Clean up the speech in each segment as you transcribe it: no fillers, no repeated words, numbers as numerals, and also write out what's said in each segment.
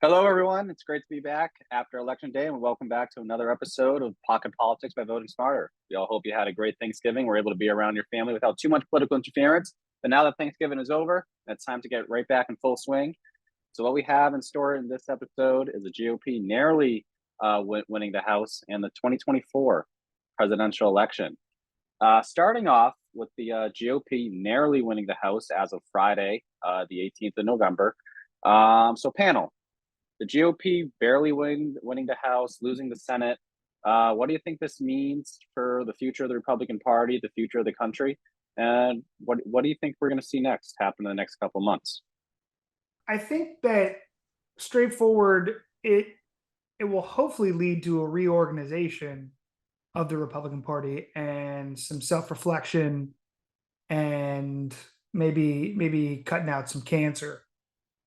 Hello, everyone. It's great to be back after Election Day, and welcome back to another episode of Pocket Politics by Voting Smarter. We all hope you had a great Thanksgiving. We're able to be around your family without too much political interference. But now that Thanksgiving is over, it's time to get right back in full swing. So, what we have in store in this episode is the GOP narrowly winning the House and the 2024 presidential election. Starting off with the GOP narrowly winning the House as of Friday, the 18th of November. Panel, the GOP barely winning the House, losing the Senate. What do you think this means for the future of the Republican Party, the future of the country, and what do you think we're going to see next happen in the next couple months? I think that straightforward, it will hopefully lead to a reorganization of the Republican Party and some self-reflection and maybe cutting out some cancer.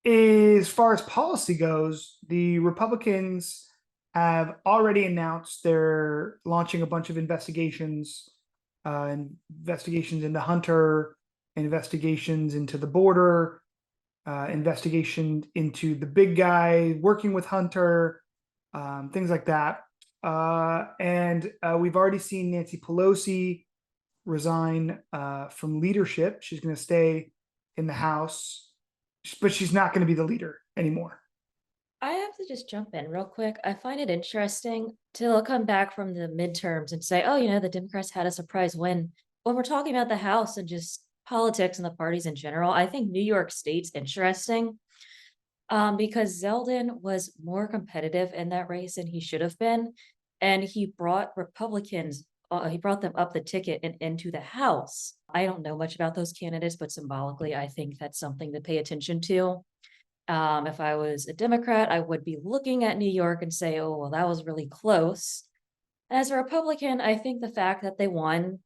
As far as policy goes, the Republicans have already announced they're launching a bunch of investigations into Hunter, investigations into the border, investigation into the big guy working with Hunter, things like that. And we've already seen Nancy Pelosi resign from leadership. She's going to stay in the House, but she's not going to be the leader anymore. I have to just jump in real quick. I find it interesting to come back from the midterms and say, oh, the Democrats had a surprise win. When we're talking about the House and just politics and the parties in general, I think New York State's interesting because Zeldin was more competitive in that race than he should have been. And he brought Republicans, he brought them up the ticket and into the House. I don't know much about those candidates, but symbolically, I think that's something to pay attention to. If I was a Democrat, I would be looking at New York and say, oh, well, that was really close. As a Republican, I think the fact that they won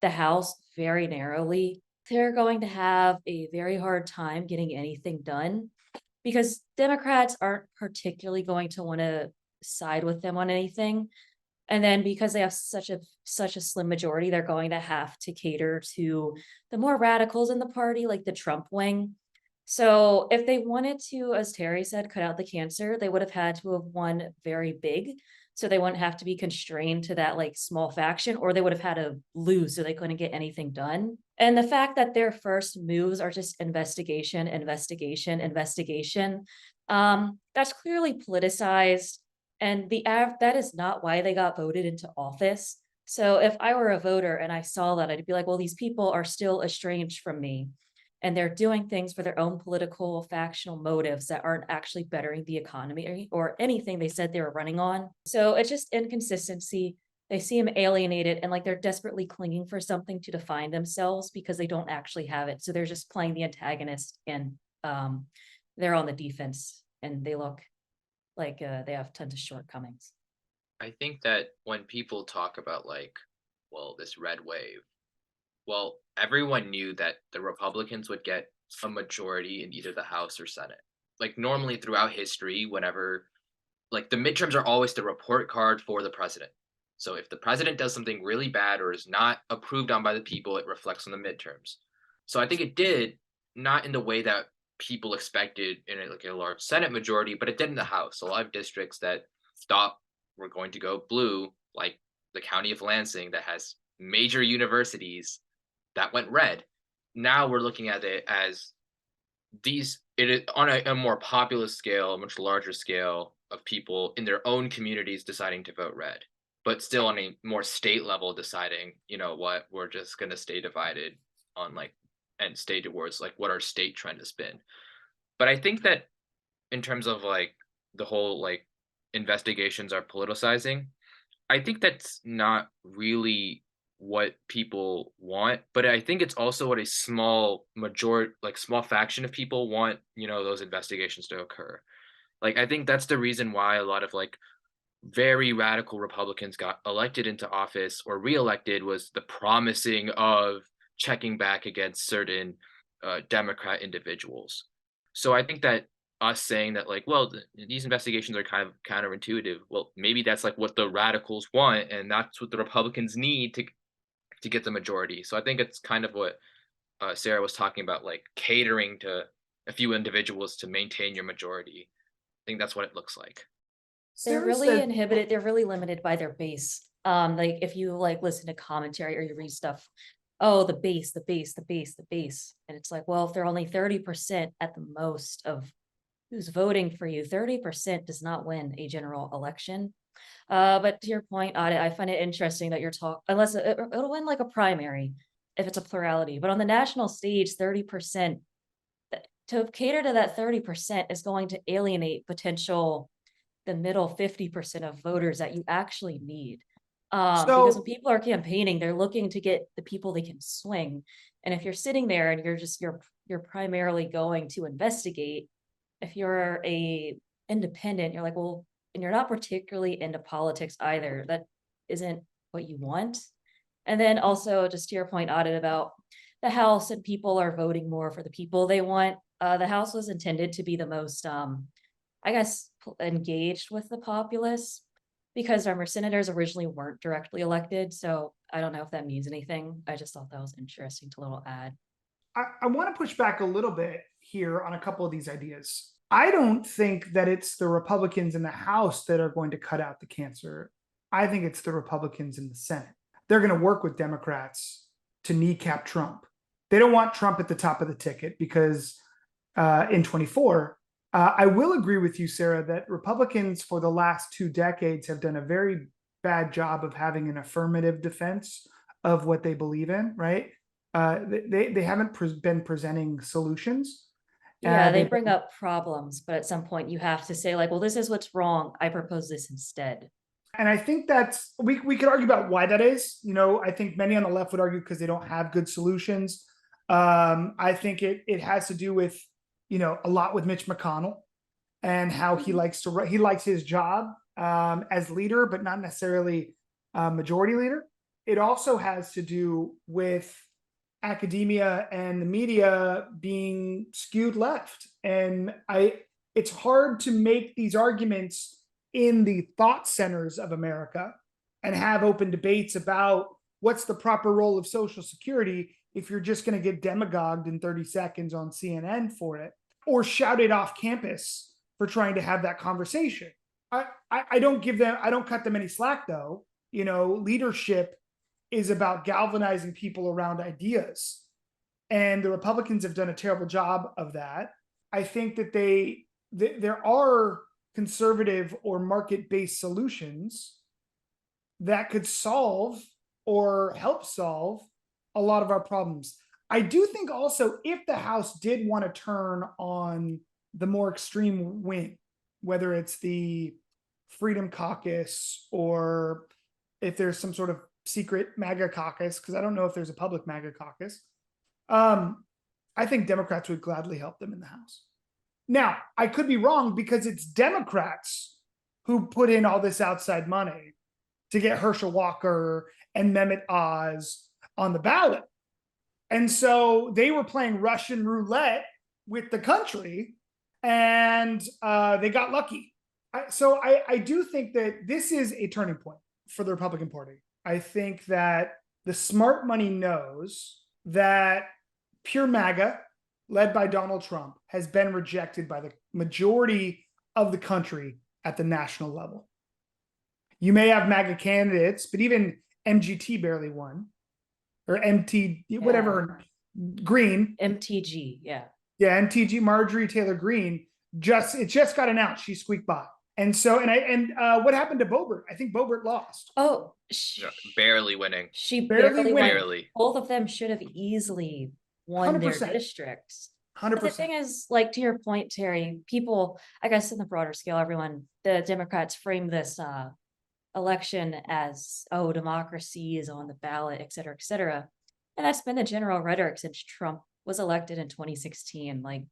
the House very narrowly, they're going to have a very hard time getting anything done because Democrats aren't particularly going to want to side with them on anything. And then because they have such a slim majority, they're going to have to cater to the more radicals in the party, like the Trump wing. So if they wanted to, as Terry said, cut out the cancer, they would have had to have won very big. So they wouldn't have to be constrained to that like small faction, or they would have had to lose so they couldn't get anything done. And the fact that their first moves are just investigation, investigation, investigation, that's clearly politicized. And that is not why they got voted into office. So if I were a voter and I saw that, I'd be like, well, these people are still estranged from me and they're doing things for their own political factional motives that aren't actually bettering the economy or anything they said they were running on. So it's just inconsistency. They seem alienated and like they're desperately clinging for something to define themselves because they don't actually have it. So they're just playing the antagonist and um, they're on the defense and they look like they have tons of shortcomings. I think that when people talk about this red wave, well, everyone knew that the Republicans would get a majority in either the House or Senate. Like normally throughout history, whenever the midterms are always the report card for the president. So if the president does something really bad or is not approved on by the people, it reflects on the midterms. So I think it did not in the way that people expected in a large Senate majority, but it did in the House. A lot of districts that thought were going to go blue, like the county of Lansing that has major universities that went red. Now we're looking at it as it is on a more populous scale, a much larger scale of people in their own communities deciding to vote red, but still on a more state level deciding, you know what, we're just going to stay divided on and stay towards what our state trend has been. But I think that in terms of the whole investigations are politicizing, I think that's not really what people want, but I think it's also what a small majority, small faction of people want, those investigations to occur. I think that's the reason why a lot of very radical Republicans got elected into office or reelected was the promising of checking back against certain Democrat individuals. So I think that us saying that these investigations are kind of counterintuitive. Well, maybe that's what the radicals want, and that's what the Republicans need to get the majority. So I think it's kind of what Sarah was talking about, catering to a few individuals to maintain your majority. think that's what it looks like. They're Sarah really said- inhibited, they're really limited by their base. Like if you like listen to commentary or you read stuff, oh, the base, the base, the base, the base. And it's like, well, if they're only 30% at the most of who's voting for you, 30% does not win a general election. But to your point, Audit, I find it interesting that you're talking, unless it'll win like a primary if it's a plurality, but on the national stage, 30%, to cater to that 30% is going to alienate potential the middle 50% of voters that you actually need. Because So- when people are campaigning, they're looking to get the people they can swing. And if you're sitting there and you're primarily going to investigate, if you're a independent, you're like, well, and you're not particularly into politics either. That isn't what you want. And then also just to your point, Audit, about the House and people are voting more for the people they want. The House was intended to be the most I guess, engaged with the populace because our senators originally weren't directly elected. So I don't know if that means anything. I just thought that was interesting to little add. I want to push back a little bit here on a couple of these ideas. I don't think that it's the Republicans in the House that are going to cut out the cancer. I think it's the Republicans in the Senate. They're going to work with Democrats to kneecap Trump. They don't want Trump at the top of the ticket because in 24, I will agree with you, Sarah, that Republicans for the last 2 decades have done a very bad job of having an affirmative defense of what they believe in, right? They haven't been presenting solutions. Yeah, they they've bring been- up problems, but at some point you have to say like, well, this is what's wrong. I propose this instead. And I think that's we could argue about why that is. You know, I think many on the left would argue because they don't have good solutions. I think it has to do with, you know, a lot with Mitch McConnell and how he likes his job as leader, but not necessarily majority leader. It also has to do with academia and the media being skewed left. And it's hard to make these arguments in the thought centers of America and have open debates about what's the proper role of Social Security if you're just going to get demagogued in 30 seconds on CNN for it or shouted off campus for trying to have that conversation. I don't cut them any slack though. You know, leadership is about galvanizing people around ideas. And the Republicans have done a terrible job of that. I think that there are conservative or market-based solutions that could solve or help solve a lot of our problems. I do think also if the House did want to turn on the more extreme wing, whether it's the Freedom Caucus or if there's some sort of secret MAGA caucus, because I don't know if there's a public MAGA caucus, I think Democrats would gladly help them in the House. Now, I could be wrong because it's Democrats who put in all this outside money to get Herschel Walker and Mehmet Oz on the ballot. And so they were playing Russian roulette with the country and they got lucky. So I do think that this is a turning point for the Republican Party. I think that the smart money knows that pure MAGA, led by Donald Trump, has been rejected by the majority of the country at the national level. You may have MAGA candidates, but even MGT barely won, or MT, whatever, Green. MTG, yeah. Yeah, MTG, Marjorie Taylor Greene, it just got announced. She squeaked by. And so, what happened to Boebert? I think Boebert lost. Oh, Yeah, barely winning. she Barely barely won. won. Barely. Both of them should have easily won their 100%. districts. But the 100%. thing is, like to your point, Terry, people, I guess in the broader scale, the Democrats frame this election as, oh, democracy is on the ballot, et cetera, et cetera. And that's been the general rhetoric since Trump was elected in 2016. Like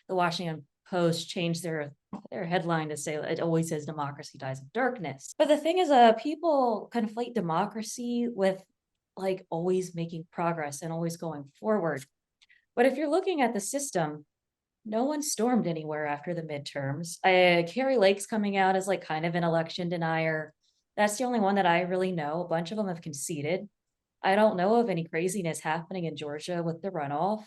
the Washington Post changed their headline to say it always says democracy dies in darkness. But the thing is, people conflate democracy with like always making progress and always going forward. But if you're looking at the system, no one stormed anywhere after the midterms. Carrie Lake's coming out as like kind of an election denier. That's the only one that I really know. A bunch of them have conceded. I don't know of any craziness happening in Georgia with the runoff.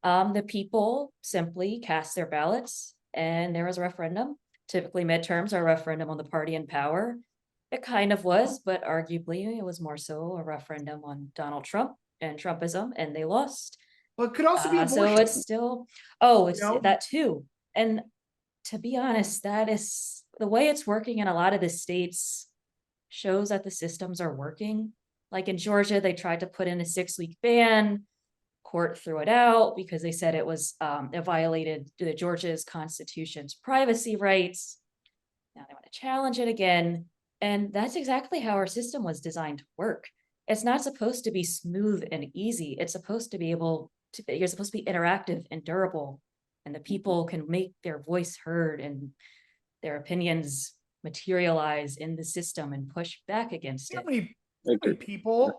The people simply cast their ballots and there was a referendum. typically midterms are a referendum on the party in power. It kind of was, but arguably it was more so a referendum on Donald Trump and Trumpism, and they lost. Well, it could also be So abortion. it's still, oh, it's know? that too. And to be honest, that is the way it's working in a lot of the states shows that the systems are working. Like in Georgia, they tried to put in a 6-week ban. Court threw it out because they said it was it violated the Georgia's constitution's privacy rights. Now they want to challenge it again. And that's exactly how our system was designed to work. It's not supposed to be smooth and easy. It's supposed to be you're supposed to be interactive and durable, and the people can make their voice heard and their opinions materialize in the system and push back against How it.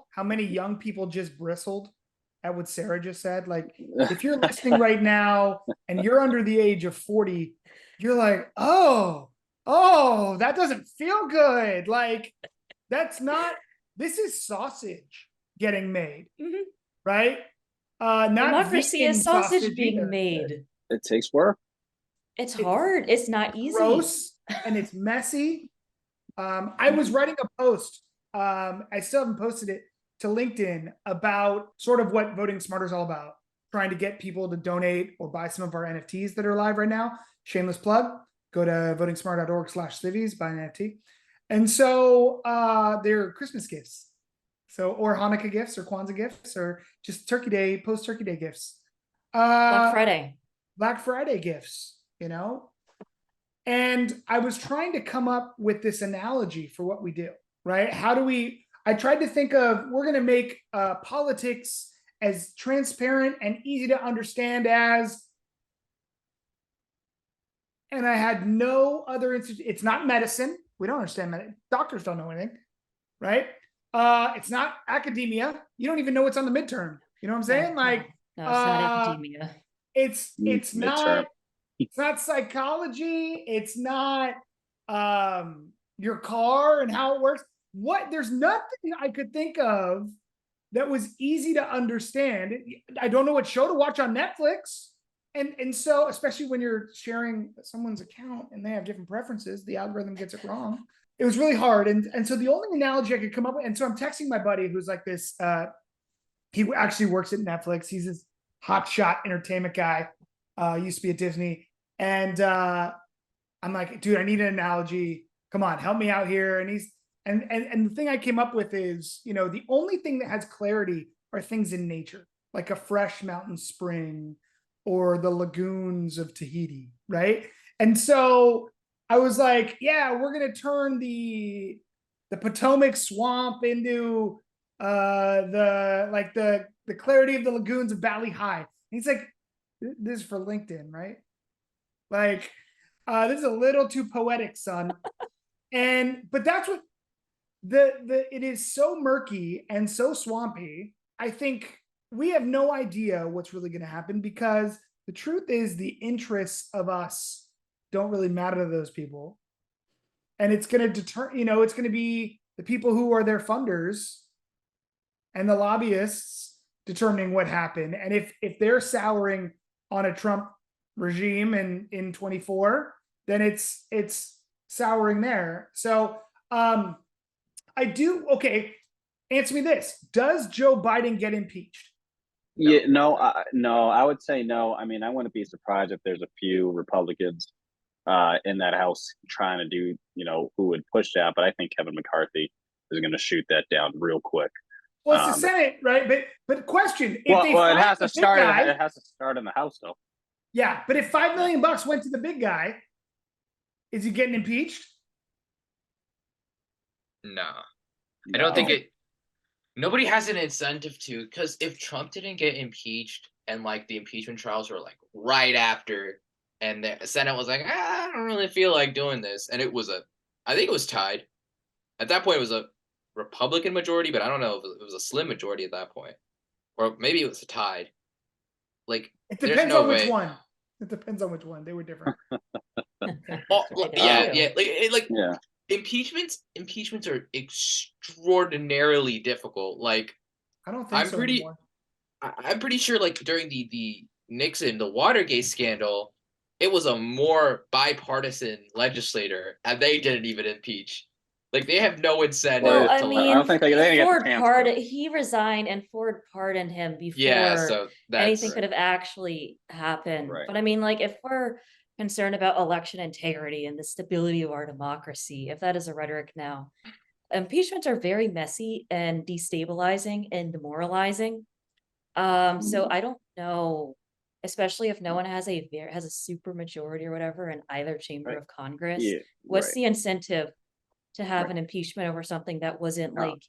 how many young people just bristled at what Sarah just said? Like, if you're listening right now and you're under the age of 40, you're like, oh, that doesn't feel good. Like, this is sausage getting made, right? Not Democracy vegan is sausage being either. made. It takes work. It's hard. It's not easy. Gross and it's messy. I was writing a post. I still haven't posted it to LinkedIn about sort of what Voting Smarter is all about. Trying to get people to donate or buy some of our NFTs that are live right now. Shameless plug. Go to votingsmart.org/civies, buy an NFT. And so they're Christmas gifts. So, or Hanukkah gifts or Kwanzaa gifts or just Turkey Day, post-Turkey Day gifts. Black Friday. Black Friday gifts, you know? And I was trying to come up with this analogy for what we do, right? I tried to think of, we're going to make politics as transparent and easy to understand as, and I had no other institute. It's not medicine. We don't understand medicine. Doctors don't know anything, right? It's not academia. You don't even know what's on the midterm. You know what I'm saying? No, Like, no, it's not academia. it's Midterm. not psychology. It's not your car and how it works. There's nothing I could think of that was easy to understand. I don't know what show to watch on Netflix. And so, especially when you're sharing someone's account and they have different preferences, the algorithm gets it wrong. It was really hard. And so the only analogy I could come up with, and so I'm texting my buddy who's like this, he actually works at Netflix. He's this hotshot entertainment guy, used to be at Disney. And I'm like, dude, I need an analogy. Come on, help me out here. And and the thing I came up with is, the only thing that has clarity are things in nature, like a fresh mountain spring or the lagoons of Tahiti, right? And so I was like, yeah, we're gonna turn the Potomac swamp into the clarity of the lagoons of Valley High. And he's like, this is for LinkedIn, right? Like, this is a little too poetic, son. But that's what it is, so murky and so swampy. I think we have no idea what's really going to happen, because the truth is the interests of us don't really matter to those people. And it's going to it's going to be the people who are their funders and the lobbyists determining what happened. And if they're souring on a Trump regime in 24, then it's souring there. So answer me this. Does Joe Biden get impeached? Yeah, no, I would say no. I mean, I wouldn't be surprised if there's a few Republicans in that House trying to do, who would push that. But I think Kevin McCarthy is going to shoot that down real quick. Well, it's the Senate, right? But question: it has to start. It has to start in the House, though. Yeah, but if $5 million went to the big guy, is he getting impeached? No, I don't think it. Nobody has an incentive to, because if Trump didn't get impeached and like the impeachment trials were like right after, and the Senate was like, I don't really feel like doing this, and I think it was tied. At that point, it was a Republican majority, but I don't know if it was a slim majority at that point, or maybe it was tied. Like, it depends on which one. It depends on which one. They were different. Yeah. Impeachments are extraordinarily difficult. Like, I don't think so anymore. I'm pretty sure, like, during the Nixon, the Watergate scandal, it was a more bipartisan legislator, and they didn't even impeach. Like they have no incentive Well, I to I don't mean, think they didn't get the Ford chance pardoned, to. he resigned and Ford pardoned him yeah, before so anything that's could have actually happened. Right. But I mean, like, if we're concerned about election integrity and the stability of our democracy, if that is a rhetoric now, impeachments are very messy and destabilizing and demoralizing. So I don't know, especially if no one has a super majority or whatever in either chamber Right. of Congress. Yeah, What's right. the incentive to have Right. an impeachment over something that wasn't No. like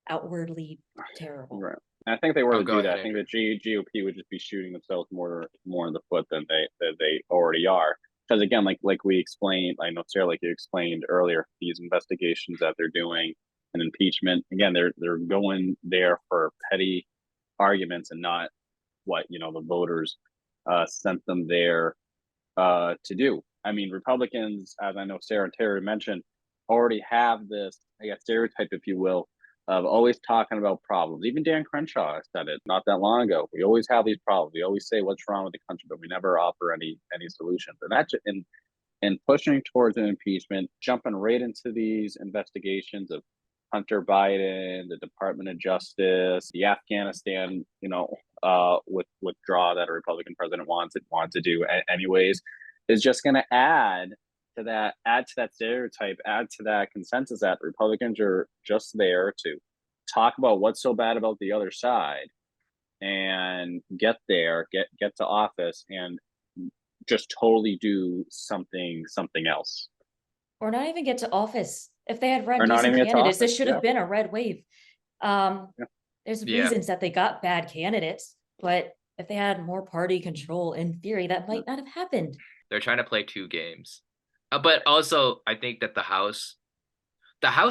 outwardly terrible? Right. And I think if they were Oh, to go do ahead, that, I think Andrew. the GOP would just be shooting themselves more in the foot than they already are. Because again, like we explained, I know Sarah, like you explained earlier, these investigations that they're doing and impeachment, again, they're going there for petty arguments and not what the voters sent them there to do. I mean, Republicans, as I know Sarah and Terry mentioned, already have this, I guess, stereotype, if you will, of always talking about problems. Even Dan Crenshaw said it not that long ago. We always have these problems. We always say what's wrong with the country, but we never offer any solutions. And that's in pushing towards an impeachment, jumping right into these investigations of Hunter Biden, the Department of Justice, the Afghanistan, withdraw that a Republican president wants to do anyways, is just going to add to that stereotype, add to that consensus that Republicans are just there to talk about what's so bad about the other side and get to office and just totally do something else, Or not even get to office. If they had run or not decent even get to candidates, this office. should Yeah, have been a red wave. Um, yeah. there's Yeah, reasons that they got bad candidates, but if they had more party control, in theory, that might not have happened. they're trying to play two games. But also, I think that the House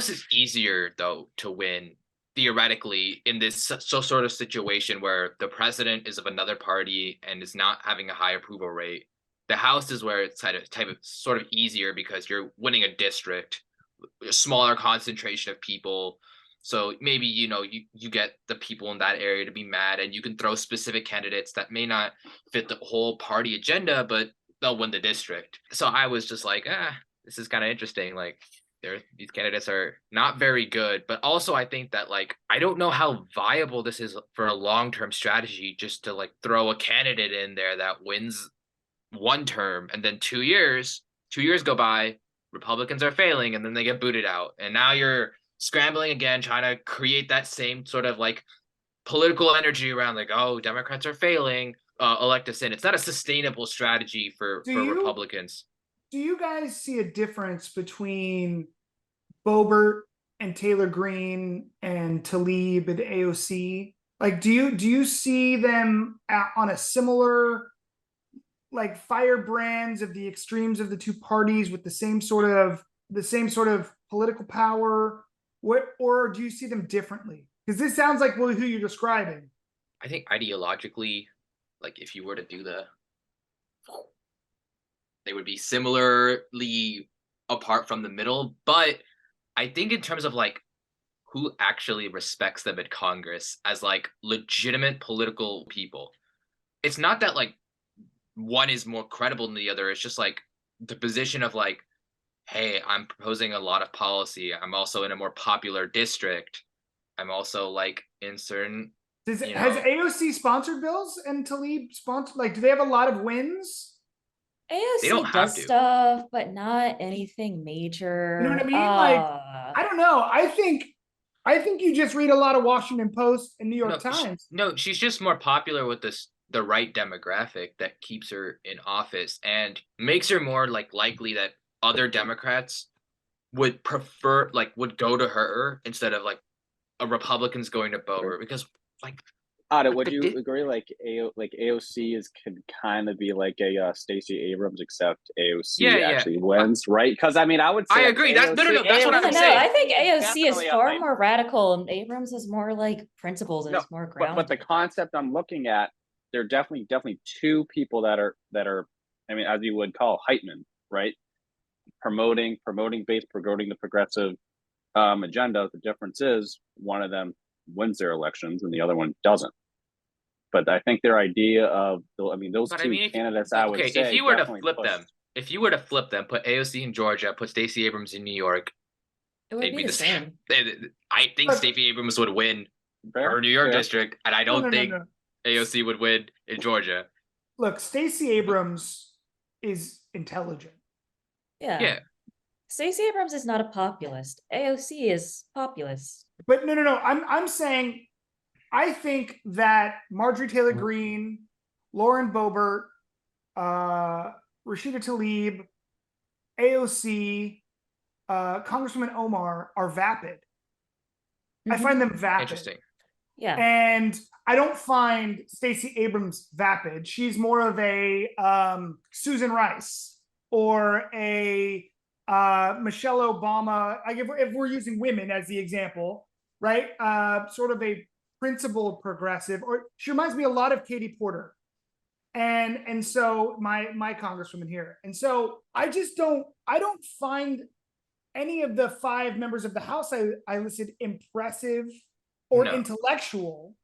is easier though to win theoretically in this sort of situation where the president is of another party and is not having a high approval rate. The House is where it's type of sort of easier because you're winning a district, a smaller concentration of people. So maybe you get the people in that area to be mad, and you can throw specific candidates that may not fit the whole party agenda, but they'll win the district. So I was just like, this is kind of interesting. Like these candidates are not very good, but also I think that like I don't know how viable this is for a long-term strategy just to like throw a candidate in there that wins one term and then 2 years go by, Republicans are failing and then they get booted out. And now you're scrambling again, trying to create that same sort of like political energy around like, oh, Democrats are failing, elect us in. It's not a sustainable strategy for Do you Republicans. do you guys see a difference between Boebert and Taylor Green and Talib and AOC? Like, do you see them on a similar, like, firebrands of the extremes of the two parties with the same sort of political power? What, or do you see them differently? Because this sounds like who you're describing. I think ideologically, like if you were to do they would be similarly apart from the middle. But I think in terms of like who actually respects them at Congress as like legitimate political people, it's not that like one is more credible than the other. It's just like the position of like, hey, I'm proposing a lot of policy. I'm also in a more popular district. I'm also like in certain, Has AOC sponsored bills and Talib sponsored? Like, do they have a lot of wins? they don't AOC have does to. stuff, but not anything major. You know what I mean? Like, I don't know. I think you just read a lot of Washington Post and New York Times. No, she's just more popular with the right demographic that keeps her in office and makes her more like likely that other Democrats would prefer would go to her instead of like a Republicans going to Boebert because like Audit, like would the you agree? Like AOC can kind of be like a Stacey Abrams, except AOC yeah. actually wins, right? Because I mean, I would say I like agree. That's no, that's what No, I'm no, saying. I think AOC is definitely a far hype. more radical, and Abrams is more like principles and No, it's more but the grounded. concept I'm looking at, there are definitely two people that are, I mean, as you would call hype men, right? Promoting promoting the progressive agenda. The difference is one of them wins their elections and the other one doesn't. But I think their idea of, I mean, those But I two mean, candidates, I would okay, say, if you were to definitely flip pushed. them, put AOC in Georgia, put Stacey Abrams in New York, It would they'd be be the the same. same. I think Look- Stacey Abrams would win Fair, her New York fair. district, and I No, don't no, no, think no. AOC would win in Georgia. Look, Stacey Abrams is intelligent. Yeah. Yeah, Stacey Abrams is not a populist. AOC is populist. But no. I'm saying I think that Marjorie Taylor Greene, Lauren Boebert, Rashida Tlaib, AOC, Congresswoman Omar are vapid. I Mhm. find them vapid. interesting. Yeah. And I don't find Stacey Abrams vapid. She's more of a Susan Rice or a Michelle Obama. Like if we're using women as the example, right? Sort of a principled progressive, or she reminds me a lot of Katie Porter. And so my congresswoman here. And so I don't find any of the 5 members of the House I listed impressive or No. intellectual,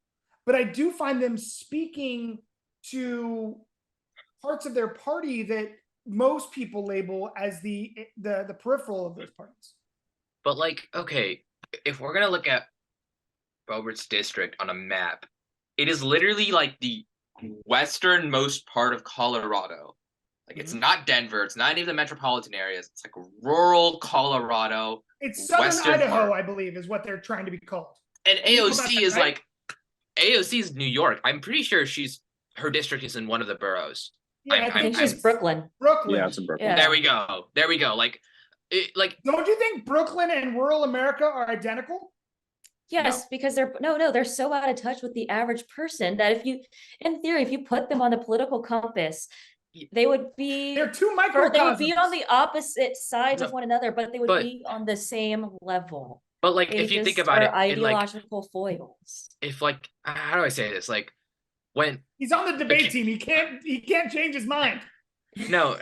but I do find them speaking to parts of their party that most people label as the peripheral of those parties. But like, okay, if we're gonna look at Robert's district on a map, it is literally like the westernmost part of Colorado. Like it's not Denver, it's not any of the metropolitan areas. It's like rural Colorado. It's Southern Western Idaho, part. I believe, is what they're trying to be called. And You know about AOC that, is right? AOC is New York. I'm pretty sure her district is in one of the boroughs. Yeah, I think she's it's Brooklyn. Brooklyn. Yeah, it's in Brooklyn. Yeah. There we go. There we go. Like Don't you think Brooklyn and rural America are identical? Yes, because they're so out of touch with the average person that in theory, if you put them on the political compass, they would be They're two they microcosms. would be on the opposite sides of No, one another, but they would but- be on the same level. but like They if you think just about are it, in like ideological foils. if like how do I say this? Like when He's on the debate Okay. team. He can't change his mind. no,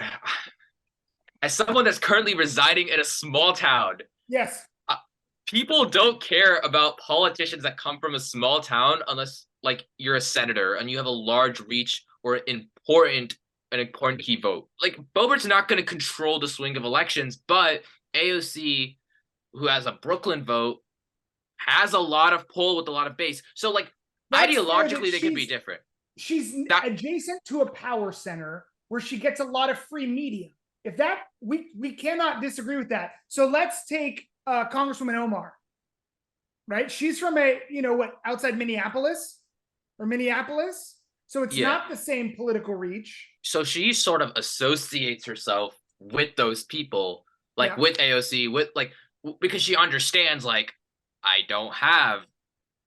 as someone that's currently residing in a small town, Yes. people don't care about politicians that come from a small town unless like you're a senator and you have a large reach or an important key vote. Like Boebert's not going to control the swing of elections, but AOC, who has a Brooklyn vote, has a lot of pull with a lot of base. So like That's fair that ideologically, they could be she's- different. She's That- adjacent to a power center where she gets a lot of free media. If that we cannot disagree with that. So let's take Congresswoman Omar. Right? She's from outside Minneapolis or Minneapolis. So it's Yeah. not the same political reach. So she sort of associates herself with those people, like Yeah. with AOC, because she understands like I don't have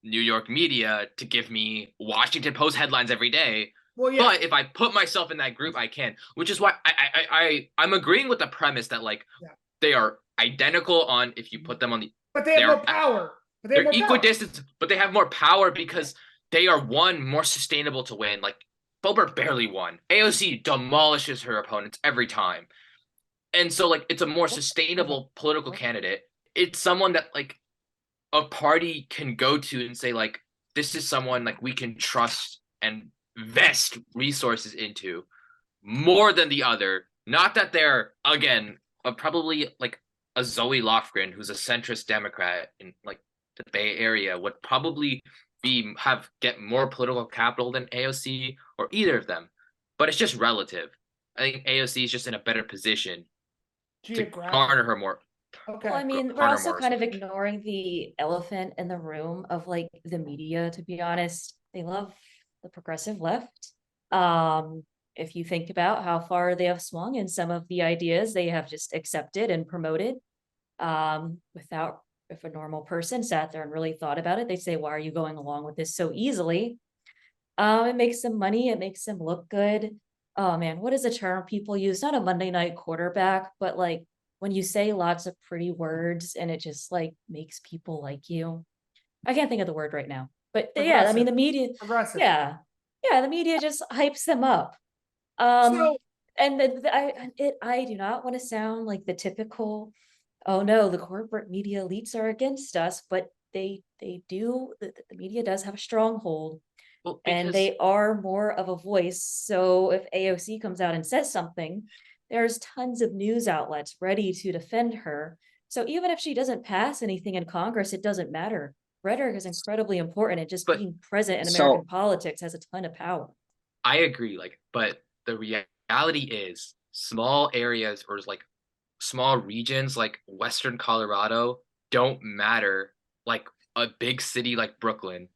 New York media to give me Washington Post headlines every day. Well, yeah. But if I put myself in that group, I can. Which is why I'm agreeing with the premise that like Yeah. they are identical on if you put them on the But they have they're- more power. But they have they're more power. equidistant, but they have more power because they are more sustainable to win. Like Boebert barely won. AOC demolishes her opponents every time. And so like it's a more sustainable political candidate. It's someone that like a party can go to and say like this is someone like we can trust and vest resources into more than the other. Not that they're again probably like a Zoe Lofgren who's a centrist Democrat in like the Bay Area would probably get more political capital than AOC or either of them. But it's just relative. I think AOC is just in a better position to Geographic. garner her more. Okay. Well, I mean, we're garner also more kind of resources. ignoring the elephant in the room of like the media, to be honest. They love the progressive left. If you think about how far they have swung in some of the ideas they have just accepted and promoted, without if a normal person sat there and really thought about it, they'd say, why are you going along with this so easily? It makes them money, it makes them look good. Oh man, what is the term people use? Not a Monday night quarterback, but like when you say lots of pretty words and it just like makes people like you. I can't think of the word right now, but yeah, I mean the media, Progressive. yeah, the media just hypes them up. So- And I do not want to sound like the typical, oh no, the corporate media elites are against us, but they do. The media does have a stronghold Well, and because they are more of a voice. So if AOC comes out and says something, there's tons of news outlets ready to defend her. So even if she doesn't pass anything in Congress, it doesn't matter. Rhetoric is incredibly important, and just But- being present in So- American politics has a ton of power. I agree, like, but the reality is small areas or like small regions like Western Colorado don't matter like a big city like Brooklyn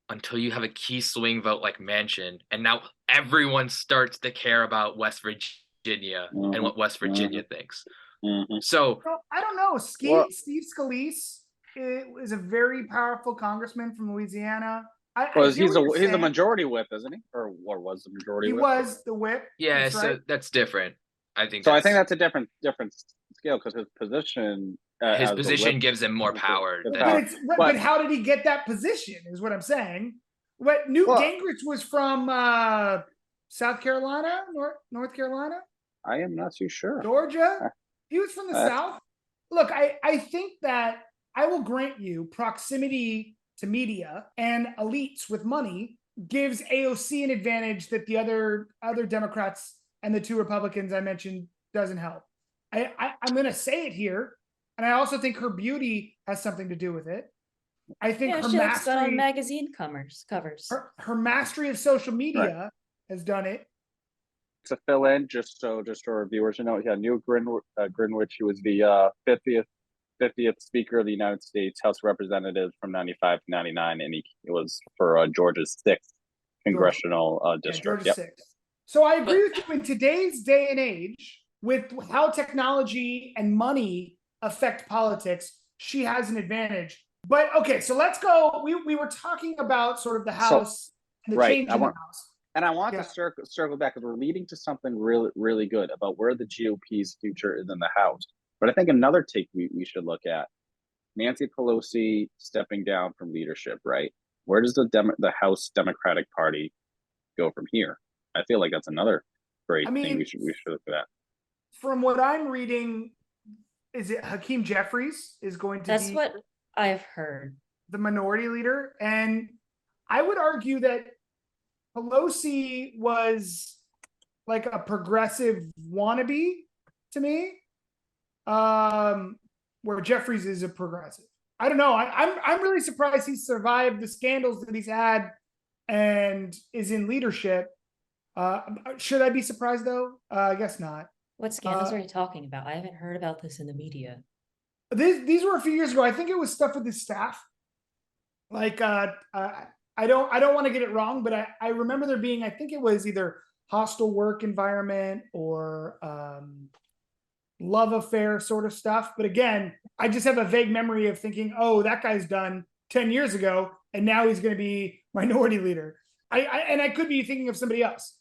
until you have a key swing vote like Manchin, and now everyone starts to care about West Virginia and what West Virginia thinks. Mhm. So Well, I don't know. Well- Steve Scalise is a very powerful congressman from Louisiana. I Well, hear he's what you're a saying. majority whip, isn't he? Or was the majority He whip? was the whip. yeah, That's so right. that's different. I think So I think that's a different scale because his position his as the position whip- gives him more the power. power. Than, But how did he get that position? Is what I'm saying. What Newt Well- Gingrich was from South Carolina, North Carolina, I am not too sure. Georgia. He was from the That's- South. Look, I think that I will grant you proximity to media and elites with money gives AOC an advantage that the other Democrats and the two Republicans I mentioned doesn't help. I'm going to say it here, and I also think her beauty has something to do with it. I think Yeah, her she looks good on mastery, magazine covers. her mastery of social media has done it. To fill in, just so our viewers know, yeah, Newt Greenwich, who was the 50th Speaker of the United States House of Representatives from 95 to 99, and he was for Georgia's 6th congressional district. Georgia Yep. 6. So I agree with you in today's day and age with how technology and money affect politics. She has an advantage. But okay, so let's go. We were talking about sort of the House and the right, change I in want- the House. And I want Yeah. to circle back because we're leading to something really good about where the GOP's future is in the House. But I think another take we should look at, Nancy Pelosi stepping down from leadership, right? Where does the House Democratic Party go from here? I feel like that's another great thing we should look at. From what I'm reading, is it Hakeem Jeffries is going to That's be what I've heard. the minority leader? And I would argue that Pelosi was like a progressive wannabe to me, where Jeffries is a progressive. I don't know. I'm really surprised he survived the scandals that he's had and is in leadership. Should I be surprised though? I guess not. What scandals are you talking about? I haven't heard about this in the media. These were a few years ago. I think it was stuff with his staff. Like I don't want to get it wrong, but I remember there being, I think it was either hostile work environment or love affair sort of stuff. But again, I just have a vague memory of thinking, oh, that guy's done 10 years ago, and now he's going to be minority leader. And I could be thinking of somebody else.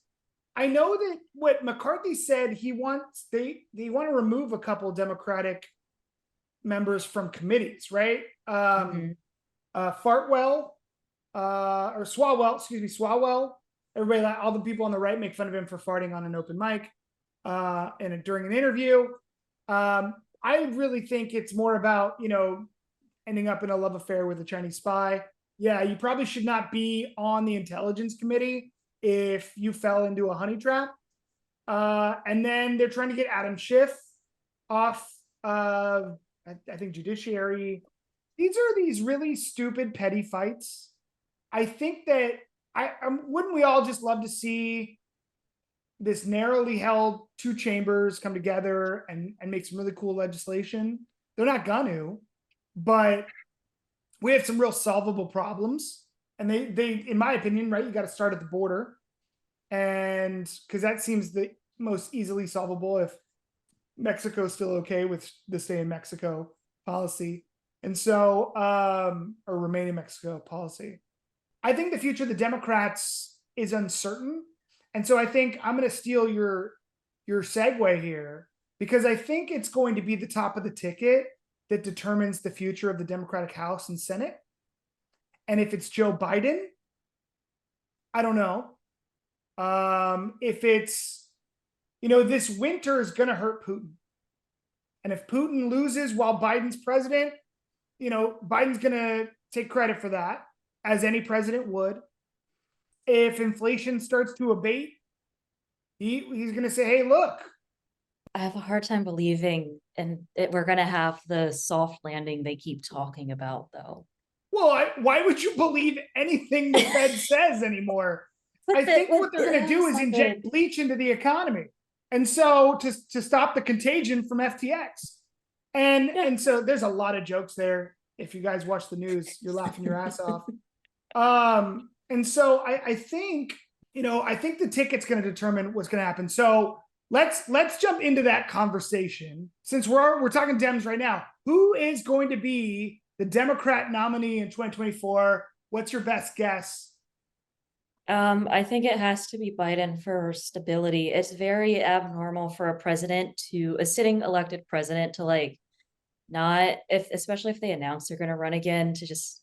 I know that what McCarthy said, they want to remove a couple Democratic members from committees, right? Fartwell, or Swalwell. Everybody, all the people on the right make fun of him for farting on an open mic and during an interview. I really think it's more about, ending up in a love affair with a Chinese spy. Yeah, you probably should not be on the intelligence committee if you fell into a honey trap. And then they're trying to get Adam Schiff off, I think, judiciary. These are these really stupid, petty fights. I think that wouldn't we all just love to see this narrowly held two chambers come together and make some really cool legislation? They're not gonna, but we have some real solvable problems. And they, in my opinion, right, you got to start at the border. And because that seems the most easily solvable if Mexico's still okay with the stay in Mexico policy. And so, or remain in Mexico policy. I think the future of the Democrats is uncertain. And so I think I'm going to steal your segue here, because I think it's going to be the top of the ticket that determines the future of the Democratic House and Senate. And if it's Joe Biden, I don't know. If it's, this winter is going to hurt Putin. And if Putin loses while Biden's president, Biden's going to take credit for that, as any president would. if inflation starts to abate, he's going to say, hey, look. I have a hard time believing we're gonna have the soft landing they keep talking about, though. Well, why would you believe anything the Fed says anymore? I think what they're going to do is inject bleach into the economy, and so to stop the contagion from FTX, and so there's a lot of jokes there. If you guys watch the news, you're laughing your ass off. And so I think I think the ticket's going to determine what's going to happen. So let's jump into that conversation since we're talking Dems right now. Who is going to be the Democrat nominee in 2024? What's your best guess? I think it has to be Biden for stability. It's very abnormal for a sitting elected president to like not, especially if they announce they're going to run again, to just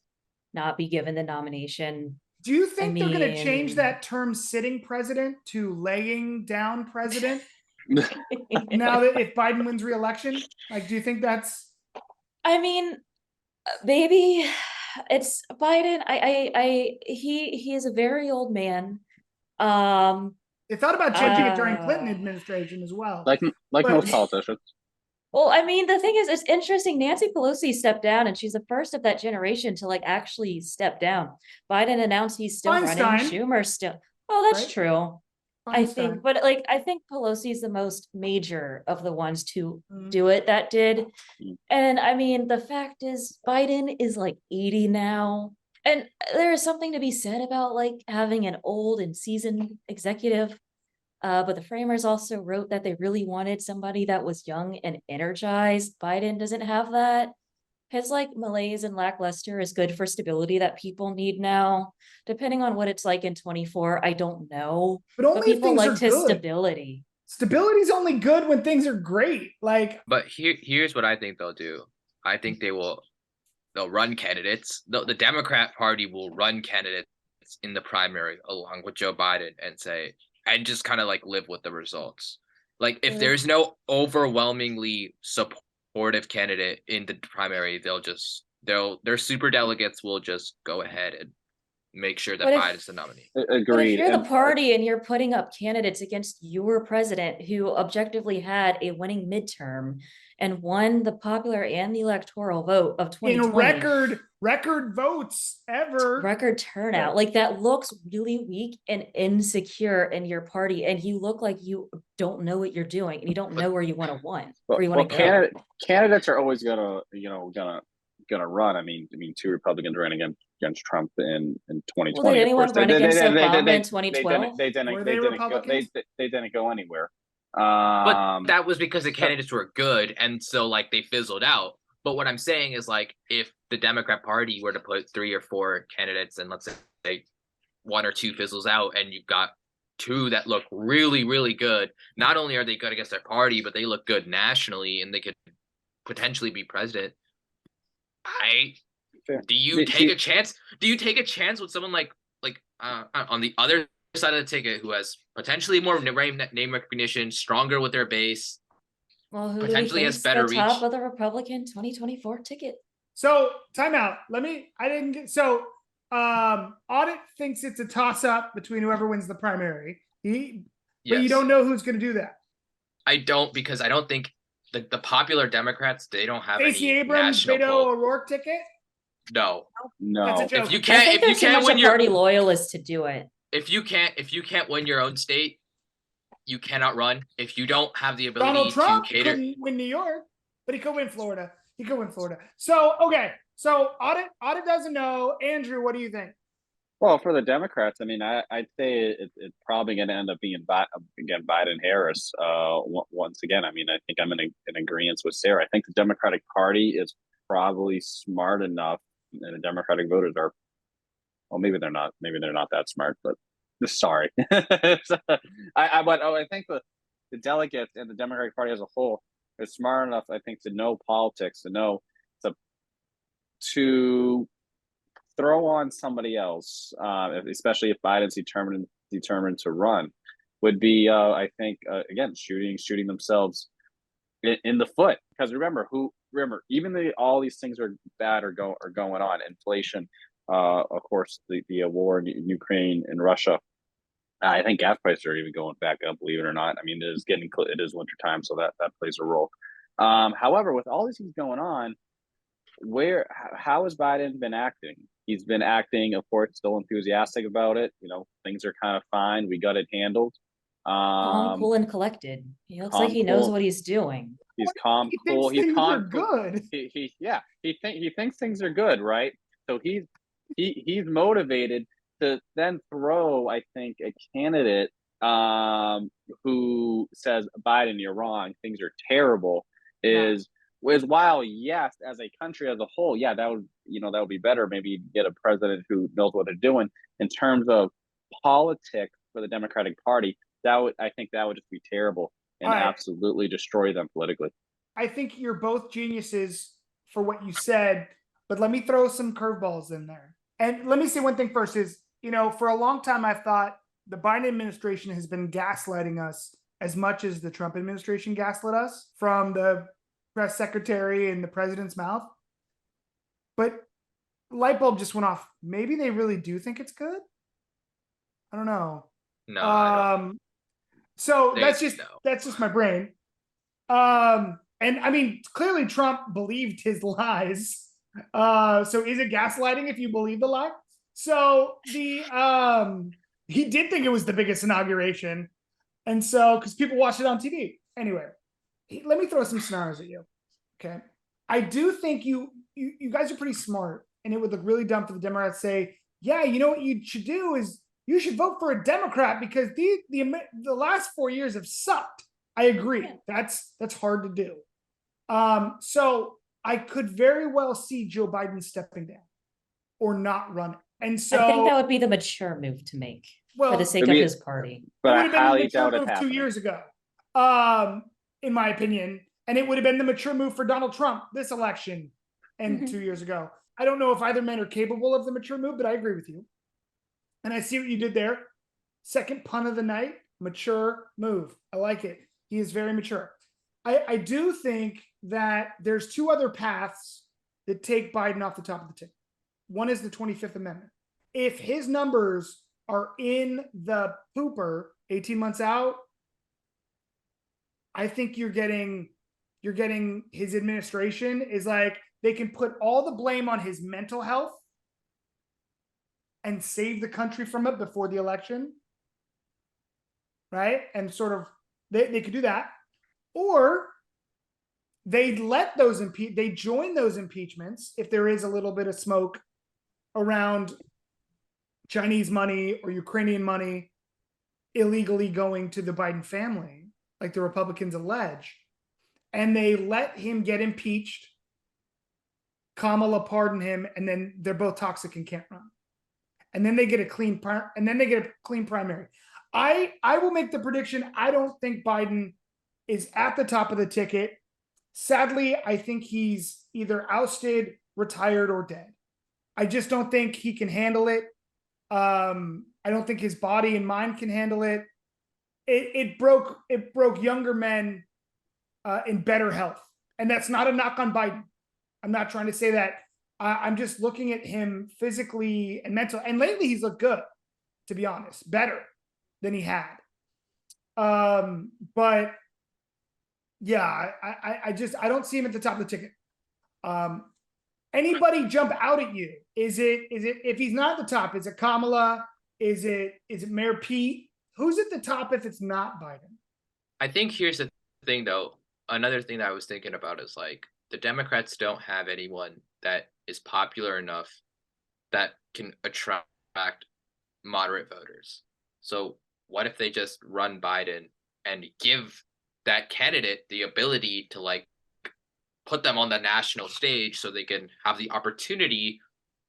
not be given the nomination. Do you think they're going to change that term sitting president to laying down president? Now that if Biden wins re-election, like, do you think that's? I mean, maybe it's Biden. He is a very old man. They thought about changing it during Clinton administration as well. Like most politicians. Well, I mean, the thing is, it's interesting. Nancy Pelosi stepped down, and she's the first of that generation to like actually step down. Biden announced he's still running. Schumer still. Oh, that's true. I think, but like, I think Pelosi is the most major of the ones to do it that did. And I mean, the fact is, Biden is like 80 now. And there is something to be said about like having an old and seasoned executive. But the framers also wrote that they really wanted somebody that was young and energized. Biden doesn't have that. His like malaise and lackluster is good for stability that people need now. Depending on what it's like in 24, I don't know. But people liked his stability. Stability's only good when things are great. Like, but here's what I think they'll do. I think they'll run candidates. The Democrat Party will run candidates in the primary along with Joe Biden and just kind of like live with the results. Like if there's no overwhelmingly supportive candidate in the primary, their super delegates will just go ahead and make sure that Biden's the nominee. Agreed. But if you're the party and you're putting up candidates against your president who objectively had a winning midterm and won the popular and the electoral vote of 2020 in record votes ever, record turnout, like that looks really weak and insecure in your party, and you look like you don't know what you're doing and you don't know where you want to go. Candidates are always gonna run. I mean, two Republicans ran against Trump in 2020. Well, did anyone run against Obama in 2012? They didn't go anywhere. But that was because the candidates were good, and so like they fizzled out. But what I'm saying is, like, if the Democrat Party were to put 3 or 4 candidates, and let's say 1 or 2 fizzles out, and you've got 2 that look really, really good, not only are they good against their party, but they look good nationally, and they could potentially be president. Do you take a chance? Do you take a chance with someone like on the other side of the ticket who has potentially more name recognition, stronger with their base? Well, who potentially has better reach. Top of the Republican 2024 ticket. So timeout. Audit thinks it's a toss-up between whoever wins the primary. But you don't know who's going to do that. I don't, because I don't think the popular Democrats, they don't have Stacey any Abrams, national Beto poll. O'Rourke ticket. No. That's a joke. If you can't win your party loyalists to do it. If you can't win your own state, you cannot run. If you don't have the ability Donald Trump to cater, couldn't win New York, but he could win Florida. So Audit doesn't know. Andrew, what do you think? Well, for the Democrats, I mean, I'd say it's probably going to end up being Biden-Harris once again. I mean, I think I'm in agreement with Sarah. I think the Democratic Party is probably smart enough, and the Democratic voters are. Well, maybe they're not. Maybe they're not that smart, but sorry. I think the delegates and the Democratic Party as a whole is smart enough, I think, to know politics, to throw on somebody else, especially if Biden's determined to run, would be, I think, again, shooting themselves in the foot. Because remember, even though all these things are bad or going on, inflation, of course, the war in Ukraine and Russia. I think gas prices are even going back up, believe it or not. I mean, it is winter time, so that plays a role. However, with all these things going on, how has Biden been acting? He's been acting, of course, still enthusiastic about it. Things are kind of fine. We got it handled. Calm, Um, cool, and collected. He looks like calm, he knows cool. what he's doing. He's calm, He cool. thinks He's things are calm, cool. good. He thinks things are good, right? So he's motivated to then throw, I think, a candidate who says, Biden, you're wrong, things are terrible, Yeah. is while yes, as a country as a whole, yeah, that would be better. Maybe get a president who knows what they're doing. In terms of politics for the Democratic Party, I think that would just be terrible and All right. absolutely destroy them politically. I think you're both geniuses for what you said, but let me throw some curveballs in there. And let me say one thing first is, for a long time, I've thought the Biden administration has been gaslighting us as much as the Trump administration gaslit us from the press secretary and the president's mouth. But light bulb just went off. Maybe they really do think it's good. I don't know. No, I don't. So They that's just know. that's just my brain. And I mean, clearly Trump believed his lies. So is it gaslighting if you believe the lie? So he did think it was the biggest inauguration, and so because people watched it on TV. Anyway, let me throw some scenarios at you. Okay, I do think you guys are pretty smart, and it would look really dumb for the Democrats to say, yeah, you know what you should do is you should vote for a Democrat because the last 4 years have sucked. I agree. That's hard to do. So I could very well see Joe Biden stepping down or not running. And so I think that would be the mature move to make for the sake of his party. But it would I have been the highly mature doubt it move 2 happening. years ago, in my opinion. And it would have been the mature move for Donald Trump this election and 2 years ago. I don't know if either men are capable of the mature move, but I agree with you. And I see what you did there. Second pun of the night, mature move. I like it. He is very mature. I do think that there's two other paths that take Biden off the top of the ticket. One is the 25th Amendment. If his numbers are in the pooper 18 months out, I think you're getting his administration is like they can put all the blame on his mental health and save the country from it before the election. Right? And sort of they could do that. Or they join those impeachments if there is a little bit of smoke around Chinese money or Ukrainian money illegally going to the Biden family, like the Republicans allege. And they let him get impeached, Kamala pardon him, and then they're both toxic and can't run. And then they get a clean primary. I will make the prediction. I don't think Biden is at the top of the ticket. Sadly, I think he's either ousted, retired, or dead. I just don't think he can handle it. I don't think his body and mind can handle it. It broke younger men in better health. And that's not a knock on Biden. I'm not trying to say that. I'm just looking at him physically and mental. And lately he's looked good, to be honest, better than he had. But yeah, I don't see him at the top of the ticket. Anybody jump out at you? Is it if he's not at the top, is it Kamala? Is it Mayor Pete? Who's at the top if it's not Biden? I think here's the thing, though. Another thing that I was thinking about is like the Democrats don't have anyone that is popular enough that can attract moderate voters. So what if they just run Biden and give that candidate the ability to like put them on the national stage so they can have the opportunity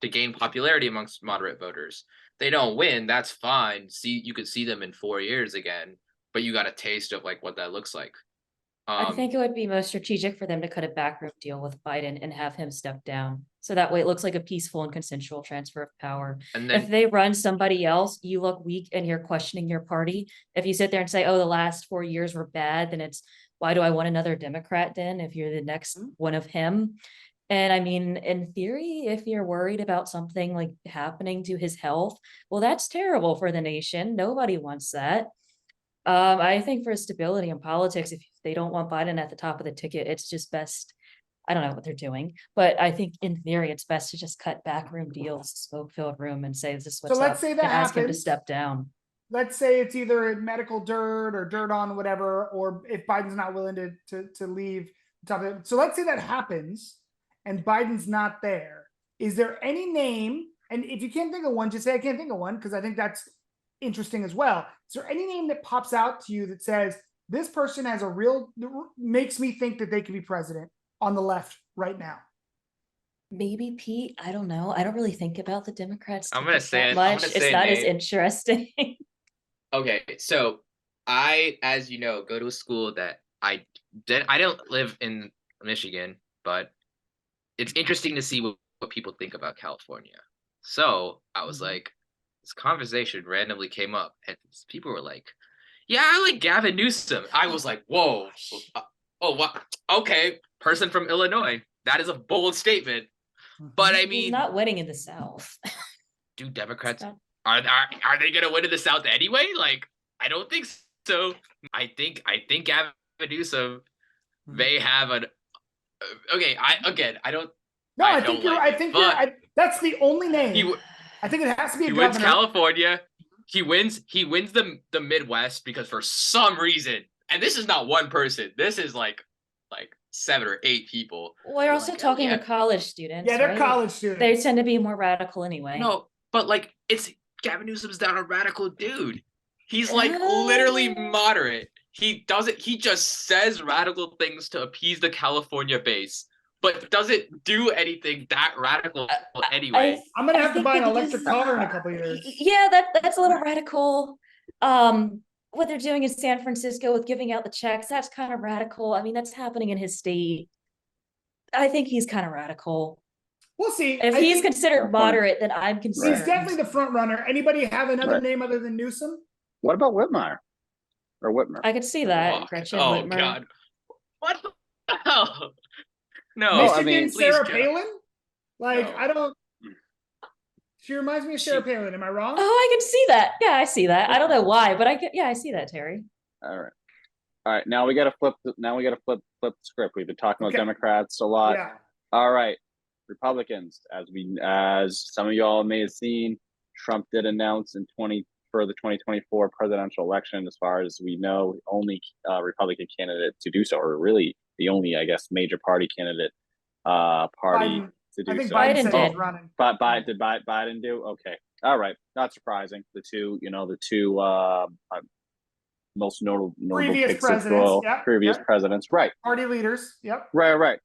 to gain popularity amongst moderate voters? They don't win, that's fine. You could see them in 4 years again, but you got a taste of like what that looks like. I think it would be most strategic for them to cut a backroom deal with Biden and have him step down. So that way it looks like a peaceful and consensual transfer of power. And then If they run somebody else, you look weak and you're questioning your party. If you sit there and say, oh, the last 4 years were bad, then it's, why do I want another Democrat then if you're the next one of him? And I mean, in theory, if you're worried about something like happening to his health, well, that's terrible for the nation. Nobody wants that. I think for stability in politics, if they don't want Biden at the top of the ticket, it's just best. I don't know what they're doing, but I think in theory, it's best to just cut backroom deals, smoke-filled room, and say this is So what's let's up, say that and ask him to happens. step down. Let's say it's either medical dirt or dirt on whatever, or if Biden's not willing to leave the top of it. So let's say that happens and Biden's not there. Is there any name? And if you can't think of one, just say I can't think of one, because I think that's interesting as well. Is there any name that pops out to you that says this person has a real, makes me think that they could be president on the left right now? Maybe Pete. I don't know. I don't really think about the Democrats I'm gonna ticket say that it. I'm gonna much. say It's a not as name. interesting. Okay, so I, as you know, go to a school that I don't live in Michigan, but it's interesting to see what people think about California. So I was like, this conversation randomly came up, and people were like, "Yeah, I like Gavin Newsom." I was like, "Whoa, oh, what? Okay, person from Illinois. That is a bold statement." But I He's mean, not winning in the South. do Democrats not- are they gonna win in the South anyway? Like, I don't think so. I think Gavin Newsom may have an okay. I don't. No, I don't think you're. like I it, think you're. but That's the only name. he I think it has to be a he governor. wins California. He wins the Midwest because for some reason, and this is not one person. This is like 7 or 8 people. We're also like, talking yeah. to college students. Yeah, they're right? college students. They tend to be more radical anyway. No, but like it's Gavin Newsom's not a radical dude. He's like literally moderate. He just says radical things to appease the California base, but doesn't do anything that radical anyway. I'm gonna have to think buy an that electric he's- car in a couple years. Yeah, that's a little radical. What they're doing in San Francisco with giving out the checks, that's kind of radical. I mean, that's happening in his state. I think he's kind of radical. We'll see. If I he's think considered moderate, then I'm concerned. he's definitely the front runner. Anybody have another Right. name other than Newsom? What about Whitmire? Or Whitmer? I could see that. Fuck. Gretchen Oh Whitmer. God, what the hell? No, Well, I Michigan mean, Sarah please, Palin? Like, No. I don't. She reminds me of Sarah Palin. Am I wrong? Oh, I can see that. Yeah, I see that. I don't know why, but I see that, Terry. All right. All right. Now we got to flip. Now we got to flip the script. We've been talking about Okay. Democrats a lot. Yeah. All right. Republicans, as some of y'all may have seen, Trump did announce for the 2024 presidential election, as far as we know, only Republican candidate to do so, or really the only, I guess, major party candidate party Biden. to do I think so. Biden Biden said did. he's running. But did Biden do? Okay. All right. Not surprising. The two most notable Previous picks presidents, of yep, previous yep. presidents. Right. Party leaders. Yep. Right.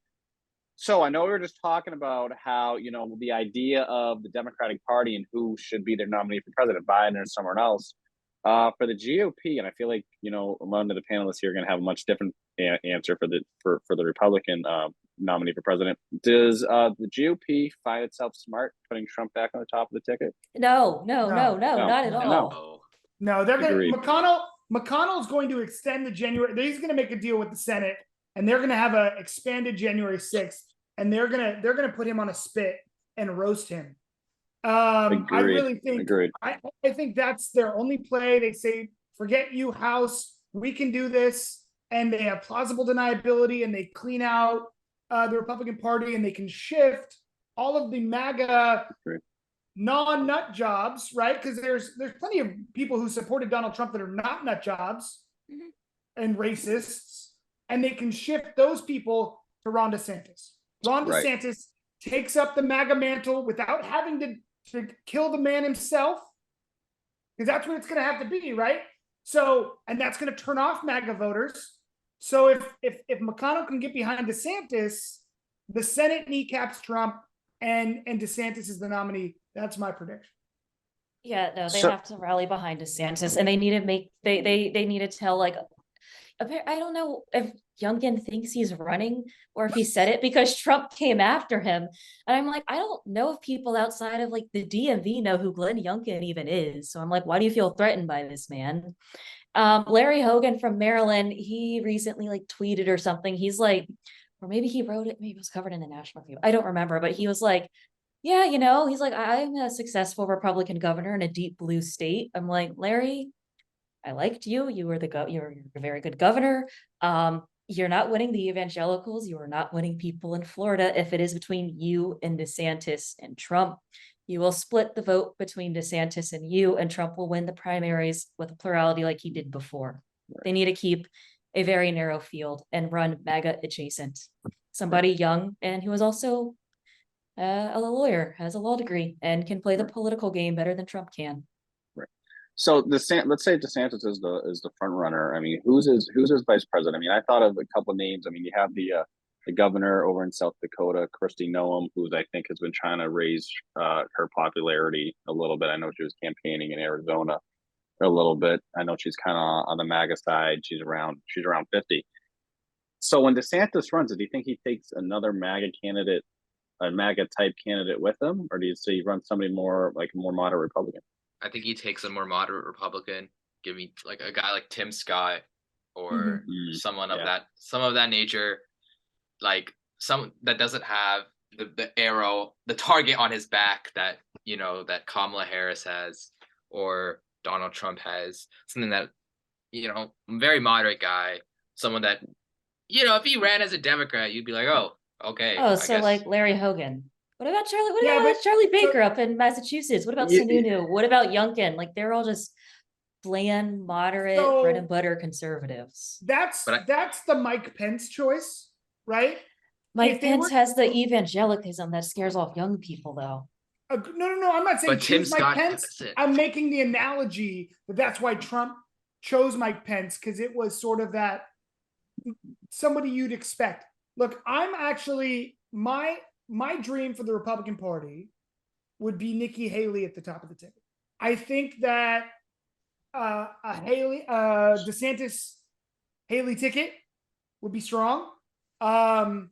So I know we were just talking about how, the idea of the Democratic Party and who should be their nominee for president, Biden or someone else. For the GOP, and I feel like, among the panelists here are going to have a much different answer for the Republican nominee for president. Does the GOP find itself smart putting Trump back on the top of the ticket? No, No. not at No. all. Oh, No, they're going Agreed. to. McConnell's going to extend the January. He's going to make a deal with the Senate, and they're going to have a expanded January 6th, and they're going to put him on a spit and roast him. I really think. Agreed. I think that's their only play. They say, "Forget you, House. We can do this," and they have plausible deniability, and they clean out the Republican Party, and they can shift all of the MAGA Agreed. non-nut jobs, right? Because there's plenty of people who supported Donald Trump that are not nut jobs and racists, and they can shift those people to Ron DeSantis. Ron Right. DeSantis takes up the MAGA mantle without having to kill the man himself, because that's what it's going to have to be, right? So, and that's going to turn off MAGA voters. So if McConnell can get behind DeSantis, the Senate kneecaps Trump, and DeSantis is the nominee. That's my prediction. Yeah, no, they So- have to rally behind DeSantis, and they need to make they need to tell I don't know if Youngkin thinks he's running or if he said it because Trump came after him, and I'm like, I don't know if people outside of like the DMV know who Glenn Youngkin even is. So I'm like, why do you feel threatened by this man? Larry Hogan from Maryland, he recently like tweeted or something. He's like, or maybe he wrote it, maybe it was covered in the National Review. I don't remember, but he was like, yeah, you know, he's like, I'm a successful Republican governor in a deep blue state. I'm like, Larry, I liked you. You were you're a very good governor. You're not winning the evangelicals. You are not winning people in Florida. If it is between you and DeSantis and Trump, you will split the vote between DeSantis and you, and Trump will win the primaries with a plurality like he did before. They need to keep a very narrow field and run MAGA adjacent. Somebody young and who is also a lawyer, has a law degree, and can play the political game better than Trump can. Right. So let's say DeSantis is the front runner. I mean, who's his vice president? I mean, I thought of a couple of names. I mean, you have the governor over in South Dakota, Kristi Noem, who I think has been trying to raise her popularity a little bit. I know she was campaigning in Arizona a little bit. I know she's kind of on the MAGA side. She's around 50. So when DeSantis runs it, do you think he takes another MAGA candidate, a MAGA type candidate with him, or do you say he runs somebody more moderate Republican? I think he takes a more moderate Republican. Give me like a guy like Tim Scott or someone of that nature, like some that doesn't have the target on his back that that Kamala Harris has or Donald Trump has. Something that very moderate guy, someone that if he ran as a Democrat, you'd be like, oh, okay. Oh, so like Larry Hogan. What about Charlie? What about Charlie Baker up in Massachusetts? What about Sununu? What about Youngkin? Like they're all just bland, moderate, bread and butter conservatives. That's the Mike Pence choice, right? Mike Pence has the evangelicalism that scares off young people, though. No. I'm not saying choose Mike Pence. I'm making the analogy that's why Trump chose Mike Pence, because it was sort of that somebody you'd expect. Look, I'm actually my dream for the Republican Party would be Nikki Haley at the top of the ticket. I think that a DeSantis Haley ticket would be strong. I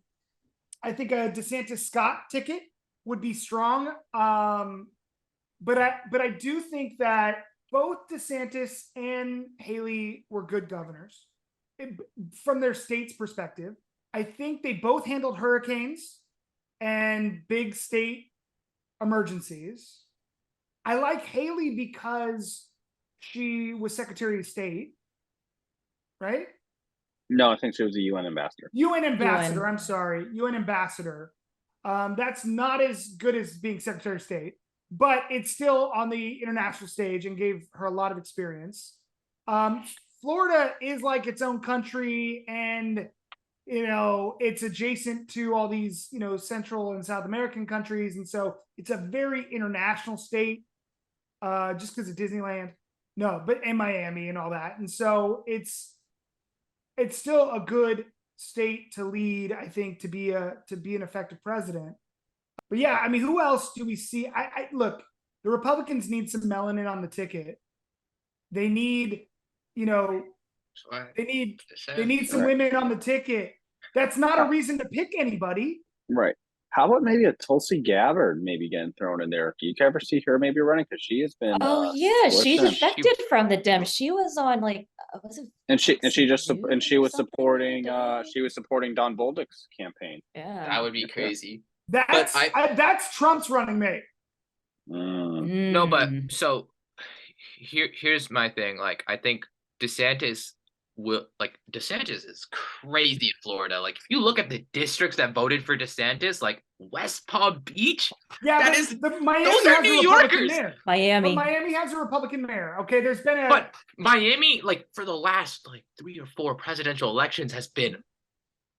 think a DeSantis Scott ticket would be strong. But I do think that both DeSantis and Haley were good governors from their state's perspective. I think they both handled hurricanes and big state emergencies. I like Haley because she was Secretary of State, right? No, I think she was a UN ambassador. UN ambassador. I'm sorry, UN ambassador. That's not as good as being Secretary of State, but it's still on the international stage and gave her a lot of experience. Florida is like its own country, and it's adjacent to all these Central and South American countries, and so it's a very international state. Just because of Disneyland, and Miami and all that, and so it's still a good state to lead, I think, to be an effective president. But yeah, I mean, who else do we see? I look, the Republicans need some melanin on the ticket. They need, they need some women on the ticket. That's not a reason to pick anybody. Right. How about maybe a Tulsi Gabbard maybe getting thrown in there? Do you ever see her maybe running? Because she has been. Oh yeah, she defected from the Dems. She was on like, was it? And she was supporting Don Bolduc's campaign. Yeah, that would be crazy. That's Trump's running mate. No, but so here's my thing. Like, I think DeSantis is crazy in Florida. Like, if you look at the districts that voted for DeSantis, like West Palm Beach, those are New Yorkers. Miami has a Republican mayor. Okay, but Miami, like, for the last 3 or 4 presidential elections, has been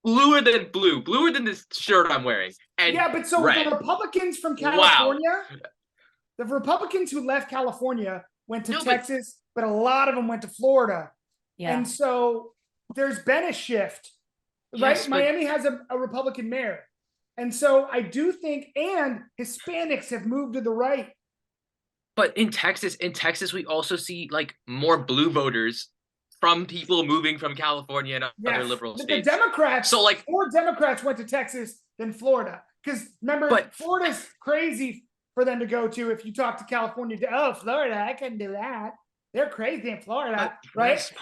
bluer than this shirt I'm wearing. And but so red. The Republicans from California, the Republicans who left California went to Texas, but a lot of them went to Florida. Yeah. And so there's been a shift, right? Yes, Miami has a Republican mayor. And so I do think, and Hispanics have moved to the right. But in Texas, we also see more blue voters from people moving from California and other liberal states. The Democrats, more Democrats went to Texas than Florida. Because remember, Florida's crazy for them to go to. If you talk to California, Florida, I couldn't do that. They're crazy in Florida, right?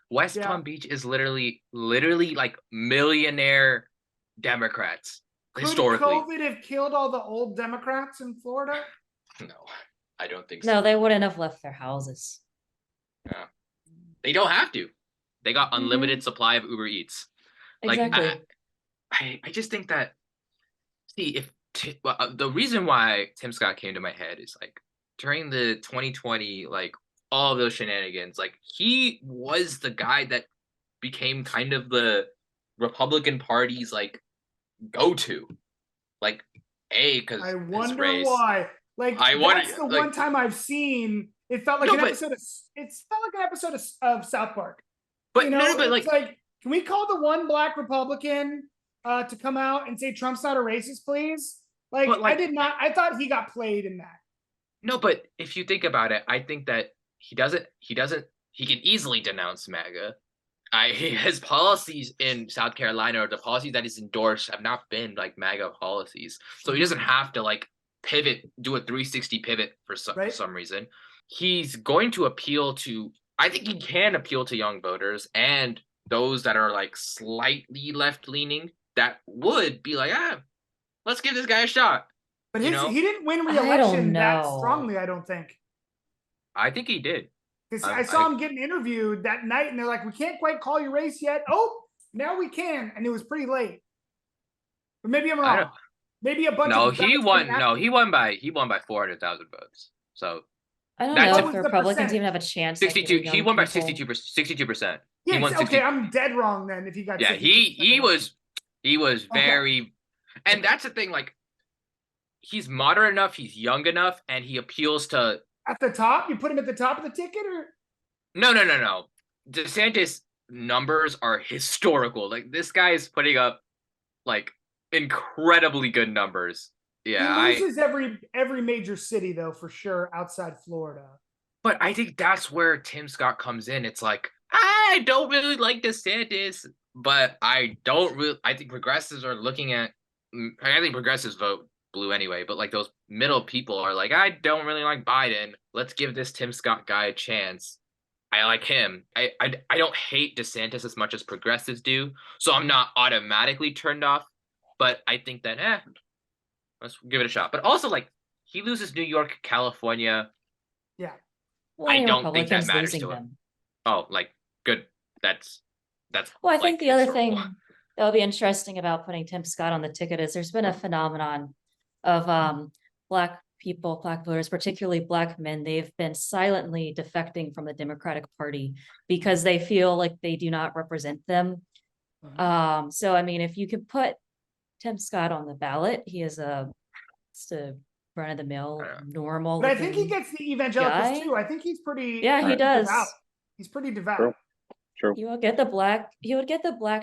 West Yeah. Palm Beach is literally like millionaire Democrats Could historically. COVID have killed all the old Democrats in Florida? No, I don't think No, so. they wouldn't have left their houses. They don't have to. They got unlimited supply of Uber Eats. Like, Exactly. I just think that, see, the reason why Tim Scott came to my head is like during the 2020, like all of those shenanigans, like he was the guy that became kind of the Republican Party's like go-to, like because I his wonder race. why. Like I wonder, that's the like- one time I've seen it felt like No, an but- episode of of South Park. But You know, no, but it's like, can we call the one black Republican to come out and say Trump's not a racist, please? Like, But, like- I did not. I thought he got played in that. no, but if you think about it, I think that he can easily denounce MAGA. His policies in South Carolina, or the policies that he's endorsed, have not been like MAGA policies. So he doesn't have to like pivot, do a 360 pivot for some reason. He's going to appeal to, I think he can appeal to young voters and those that are like slightly left leaning that would be like, let's give this guy a shot. But You his, know? he didn't win I don't re-election that know. strongly, I don't think. I think he did. Because I- I saw I- him getting interviewed that night, and they're like, "We can't quite call you race yet." Oh, now we can, and it was pretty late. But maybe I'm I wrong. don't- Maybe a bunch No, of he ballots won. came No, after. he won by 400,000 votes. So I don't That's know a- if What the was the Republicans percentage? even have a chance. Like, 62. with He young won by people. 62%. Yeah, He won 60. okay, I'm dead wrong then. If he got Yeah, 62% he of the was Okay. very, and that's the thing. Like, he's moderate enough, he's young enough, and he appeals to. at the top. You put him at the top of the ticket, or No. DeSantis numbers are historical. Like, this guy is putting up like incredibly good numbers. Yeah, he loses every major city though, for sure, outside Florida. But I think that's where Tim Scott comes in. It's like, I don't really like DeSantis, but I think progressives are looking at. I think progressives vote blue anyway, but like those middle people are like, I don't really like Biden. Let's give this Tim Scott guy a chance. I like him. I don't hate DeSantis as much as progressives do, so I'm not automatically turned off. But I think that let's give it a shot. But also, like, he loses New York, California. Well, I any don't think that Republicans matters losing to him. them. Oh, like, good. That's. Well, I like, think the other historical. thing that would be interesting about putting Tim Scott on the ticket is there's been a phenomenon of black people, black voters, particularly black men. They've been silently defecting from the Democratic Party because they feel like they do not represent them. So I mean, if you could put Tim Scott on the ballot, he is just a run of the mill, normal. But I think he looking gets the evangelicals guy? too. I think he's pretty. Yeah, he pretty does. devout. He's pretty devout. True. True. He would get the black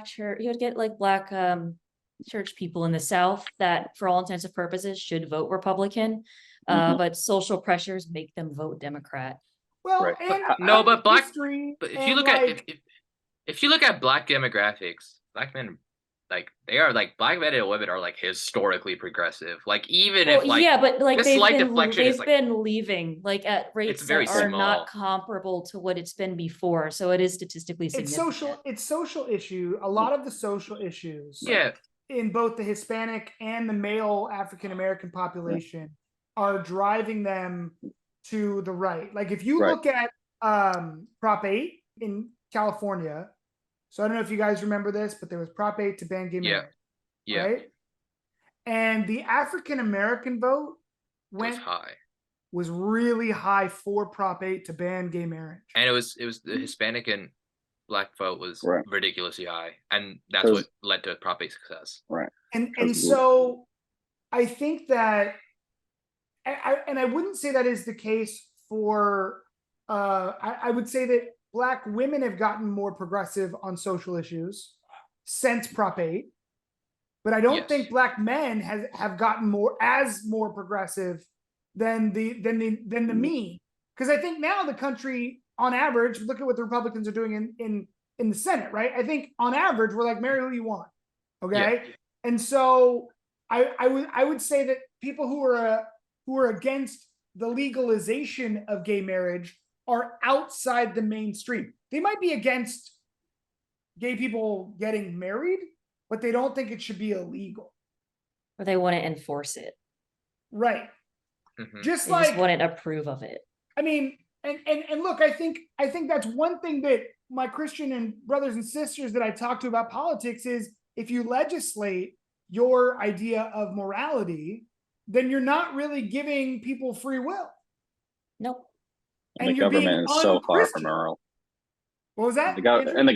church. He would get like black church people in the South that, for all intents and purposes, should vote Republican. Mhm. But social pressures make them vote Democrat. Well, Right. and No, and but black- history But if and you look like, at if you look at black demographics, black men, like, they are like, black men and women are like historically progressive. Like, even Well, if like yeah, but like this they've slight been deflection is, they've like- been leaving like at rates very that are not small. comparable to what it's been before. So it is statistically significant. it's social issue. A lot of the social issues yeah, in both the Hispanic and the male African American population are driving them to the right. Like if you Right. look at Prop 8 in California, so I don't know if you guys remember this, but there was Prop 8 to ban gay Yeah. marriage, yeah, right? And the African American vote it was went high, was really high for Prop 8 to ban gay marriage. and it was the Hispanic and black vote was Right. ridiculously high, and that's 'Cause- what led to Prop 8 success. And Because- so I think that I wouldn't say that is the case for I would say that black women have gotten more progressive on social issues since Prop 8. But I don't Yes. think black men have gotten more progressive than the me. Because I think now the country, on average, look at what the Republicans are doing in the Senate, right? I think on average, we're like, marry who you want. Okay. And so I would say that people who are against the legalization of gay marriage are outside the mainstream. they might be against gay people getting married, but they don't think it should be illegal. Or they wouldn't enforce it. Right. Mhm. Just They like, just wouldn't approve of it. I mean, and look, I think that's one thing that my Christian and brothers and sisters that I talk to about politics is if you legislate your idea of morality, then you're not really giving people free will. Nope. And And the you're being government is so far from unchristian. moral. What was that? The gov- Andrew? and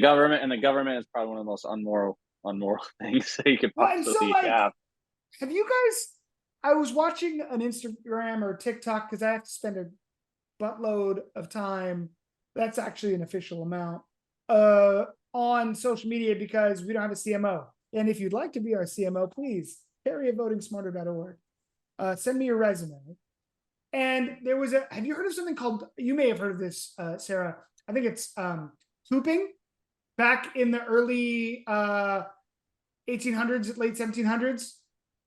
the government is probably one of the most unmoral things that you could Well, and so possibly like, have. have you guys? I was watching an Instagram or TikTok because I have to spend a buttload of time. That's actually an official amount on social media because we don't have a CMO. And if you'd like to be our CMO, please carry@votingsmarter.org. Send me your resume. And there was have you heard of something called, you may have heard of this, Sarah. I think it's hooping back in the early 1800s, late 1700s.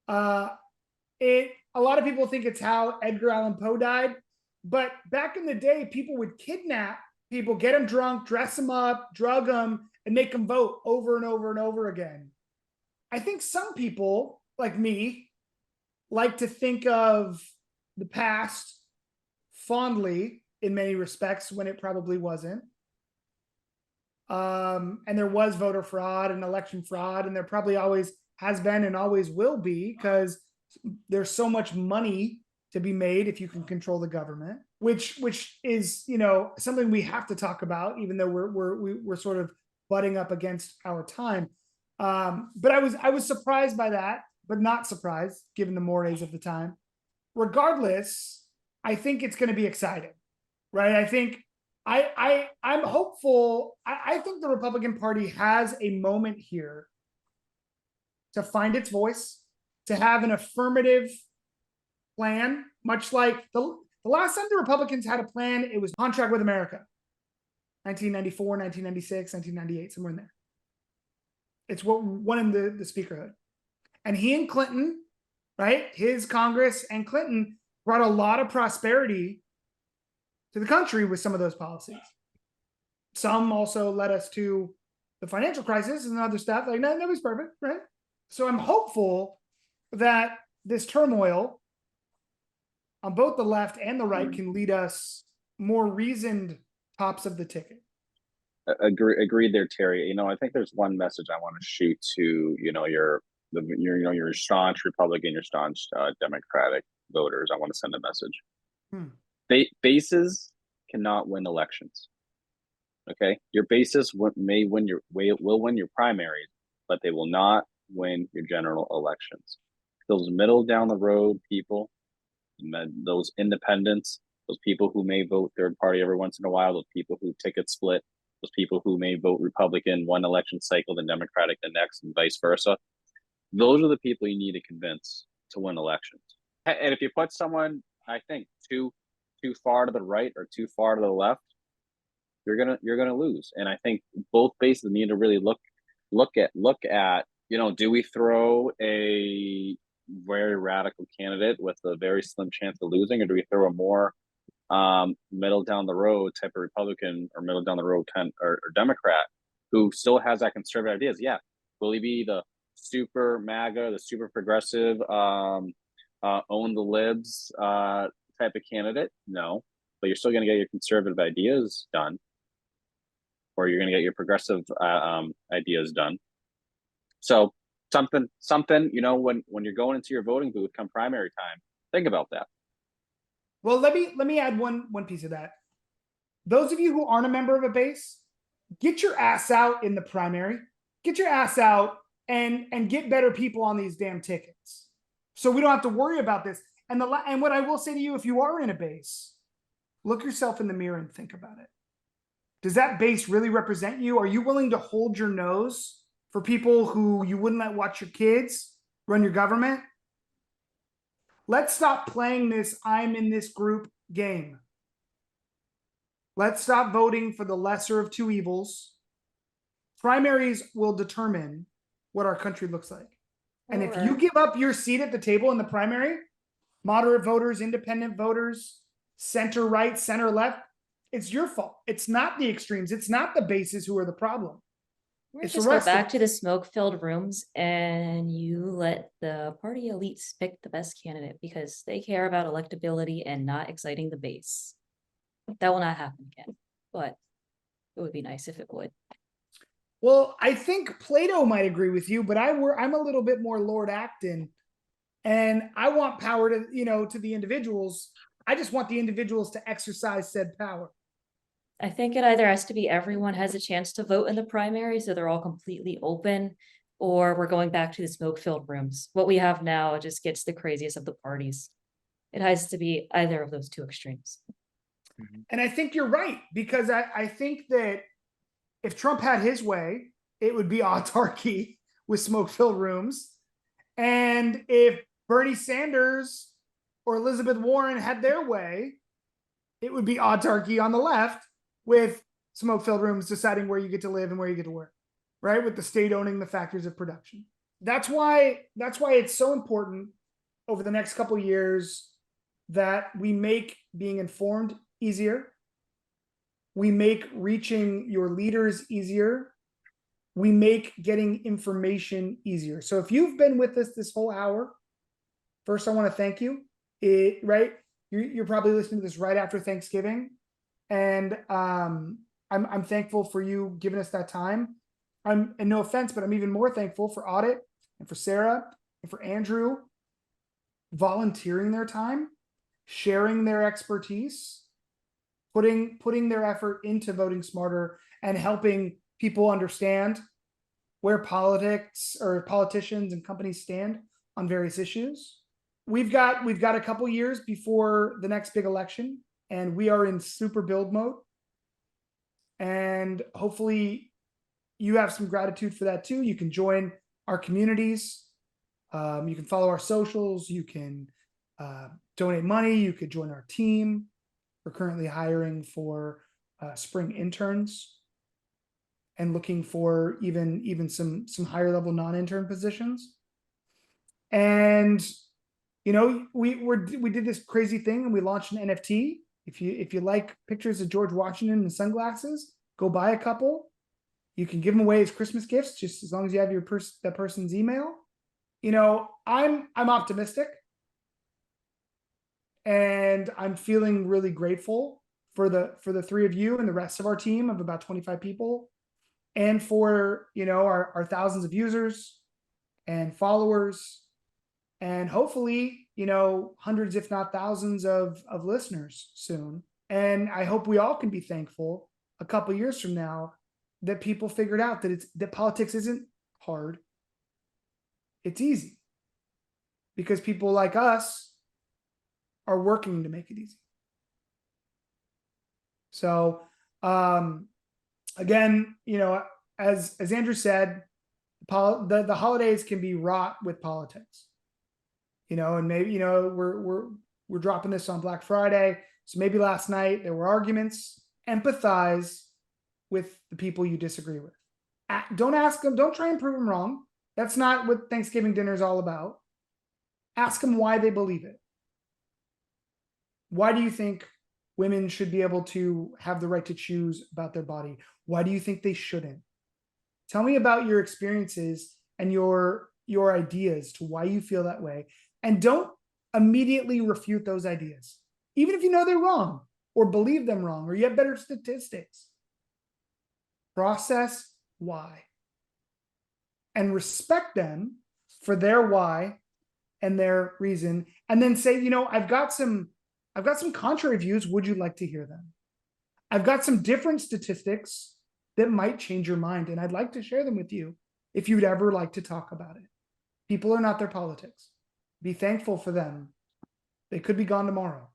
A lot of people think it's how Edgar Allan Poe died. But back in the day, people would kidnap people, get them drunk, dress them up, drug them, and make them vote over and over and over again. I think some people, like me, like to think of the past fondly in many respects when it probably wasn't. And there was voter fraud and election fraud, and there probably always has been and always will be because there's so much money to be made if you can control the government, which is, you know, something we have to talk about, even though we're sort of butting up against our time. But I was surprised by that, but not surprised given the mores of the time. Regardless, I think it's going to be exciting, right? I think I'm hopeful. I think the Republican Party has a moment here to find its voice, to have an affirmative plan, much like the last time the Republicans had a plan, it was Contract with America, 1994, 1996, 1998, somewhere in there. It's what won him the speakerhood. And he and Clinton, right, his Congress and Clinton brought a lot of prosperity to the country with some of those policies. Some also led us to the financial crisis and other stuff. Like, nobody's perfect, right? So I'm hopeful that this turmoil on both the left and the right can lead us more reasoned tops of the ticket. Agreed there, Terry. You know, I think there's one message I want to shoot to, your staunch Republican, your staunch Democratic voters. I want to send a message. Bases cannot win elections. Okay, your bases will win your primaries, but they will not win your general elections. Those middle down the road people, those independents, those people who may vote third party every once in a while, those people who ticket split, those people who may vote Republican one election cycle, then Democratic the next, and vice versa. Those are the people you need to convince to win elections. And if you put someone, I think, too far to the right or too far to the left, you're gonna lose. And I think both bases need to really look at, do we throw a very radical candidate with a very slim chance of losing, or do we throw a more middle down the road type of Republican or middle down the road or Democrat who still has that conservative ideas? Yeah, will he be the super MAGA, the super progressive, own the libs type of candidate? No, but you're still going to get your conservative ideas done, or you're going to get your progressive ideas done. So something, when you're going into your voting booth come primary time, think about that. Well, let me add one piece of that. Those of you who aren't a member of a base, get your ass out in the primary. Get your ass out and get better people on these damn tickets, so we don't have to worry about this. And what I will say to you, if you are in a base, look yourself in the mirror and think about it. Does that base really represent you? Are you willing to hold your nose for people who you wouldn't let watch your kids run your government? Let's stop playing this I'm in this group game. Let's stop voting for the lesser of two evils. Primaries will determine what our country looks like. And if you give up your seat at the table in the primary, moderate voters, independent voters, center right, center left, it's your fault. It's not the extremes. It's not the bases who are the problem. Or It's the just go rest of back us. to the smoke-filled rooms and you let the party elites pick the best candidate because they care about electability and not exciting the base. That will not happen again, but it would be nice if it would. Well, I think Plato might agree with you, but I'm a little bit more Lord Acton, and I want power to, to the individuals. I just want the individuals to exercise said power. I think it either has to be everyone has a chance to vote in the primary, so they're all completely open, or we're going back to the smoke-filled rooms. What we have now just gets the craziest of the parties. It has to be either of those two extremes. And I think you're right, because I think that if Trump had his way, it would be autarky with smoke-filled rooms. And if Bernie Sanders or Elizabeth Warren had their way, it would be autarky on the left with smoke-filled rooms deciding where you get to live and where you get to work, right? With the state owning the factors of production. That's why it's so important over the next couple of years that we make being informed easier. We make reaching your leaders easier. We make getting information easier. So if you've been with us this whole hour, first I want to thank you. Right? You're probably listening to this right after Thanksgiving. And I'm thankful for you giving us that time. And no offense, but I'm even more thankful for Aadit and for Sarah and for Andrew volunteering their time, sharing their expertise, putting their effort into voting smarter and helping people understand where politics or politicians and companies stand on various issues. We've got a couple years before the next big election, and we are in super build mode. And hopefully you have some gratitude for that too. You can join our communities. You can follow our socials. You can donate money. You could join our team. We're currently hiring for spring interns and looking for even some higher level non-intern positions. And we did this crazy thing and we launched an NFT. If you like pictures of George Washington in sunglasses, go buy a couple. You can give them away as Christmas gifts, just as long as you have that person's email. I'm optimistic, and I'm feeling really grateful for the three of you and the rest of our team of about 25 people, and for our thousands of users and followers, and hopefully hundreds if not thousands of listeners soon. And I hope we all can be thankful a couple years from now that people figured out that politics isn't hard, it's easy, because people like us are working to make it easy. So again, as Andrew said, the holidays can be wrought with politics. And maybe we're dropping this on Black Friday, so maybe last night there were arguments. Empathize with the people you disagree with. Don't ask them. Don't try and prove them wrong. That's not what Thanksgiving dinner is all about. Ask them why they believe it. Why do you think women should be able to have the right to choose about their body? Why do you think they shouldn't? Tell me about your experiences and your ideas to why you feel that way. And don't immediately refute those ideas, even if you know they're wrong or believe them wrong or you have better statistics. Process why and respect them for their why and their reason, and then say, I've got some contrary views. Would you like to hear them? I've got some different statistics that might change your mind, and I'd like to share them with you if you'd ever like to talk about it. People are not their politics. Be thankful for them. They could be gone tomorrow.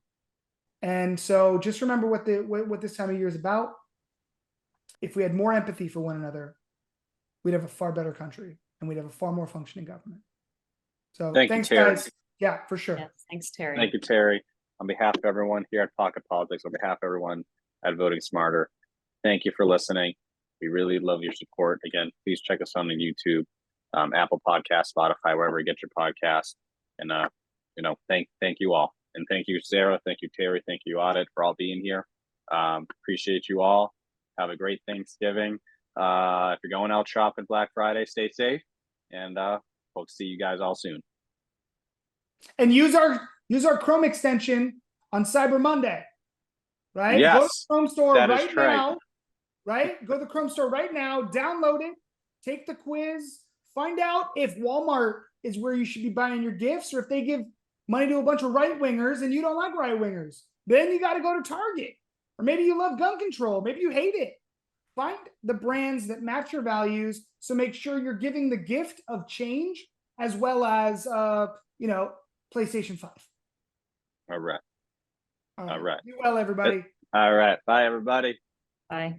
And so just remember what this time of year is about. If we had more empathy for one another, we'd have a far better country and we'd have a far more functioning government. So thanks, guys. Yeah, for sure. Yes, thanks, Terry. Thank you, Terry. On behalf of everyone here at Pocket Politics, on behalf of everyone at Voting Smarter, thank you for listening. We really love your support. Again, please check us on the YouTube, Apple Podcast, Spotify, wherever you get your podcast. And thank you all. And thank you, Sarah. Thank you, Terry. Thank you, Aadit, for all being here. Appreciate you all. Have a great Thanksgiving. If you're going out shopping Black Friday, stay safe, and hope to see you guys all soon. And use our Chrome extension on Cyber Monday. Right? Go to the Yes, Chrome store that is right right. now. Right? Go to the Chrome store right now, download it, take the quiz, find out if Walmart is where you should be buying your gifts, or if they give money to a bunch of right-wingers and you don't like right-wingers. Then you got to go to Target. Or maybe you love gun control. Maybe you hate it. Find the brands that match your values. So make sure you're giving the gift of change as well as PlayStation 5. All right. All right. Do well, everybody. All right. Bye, everybody. Bye.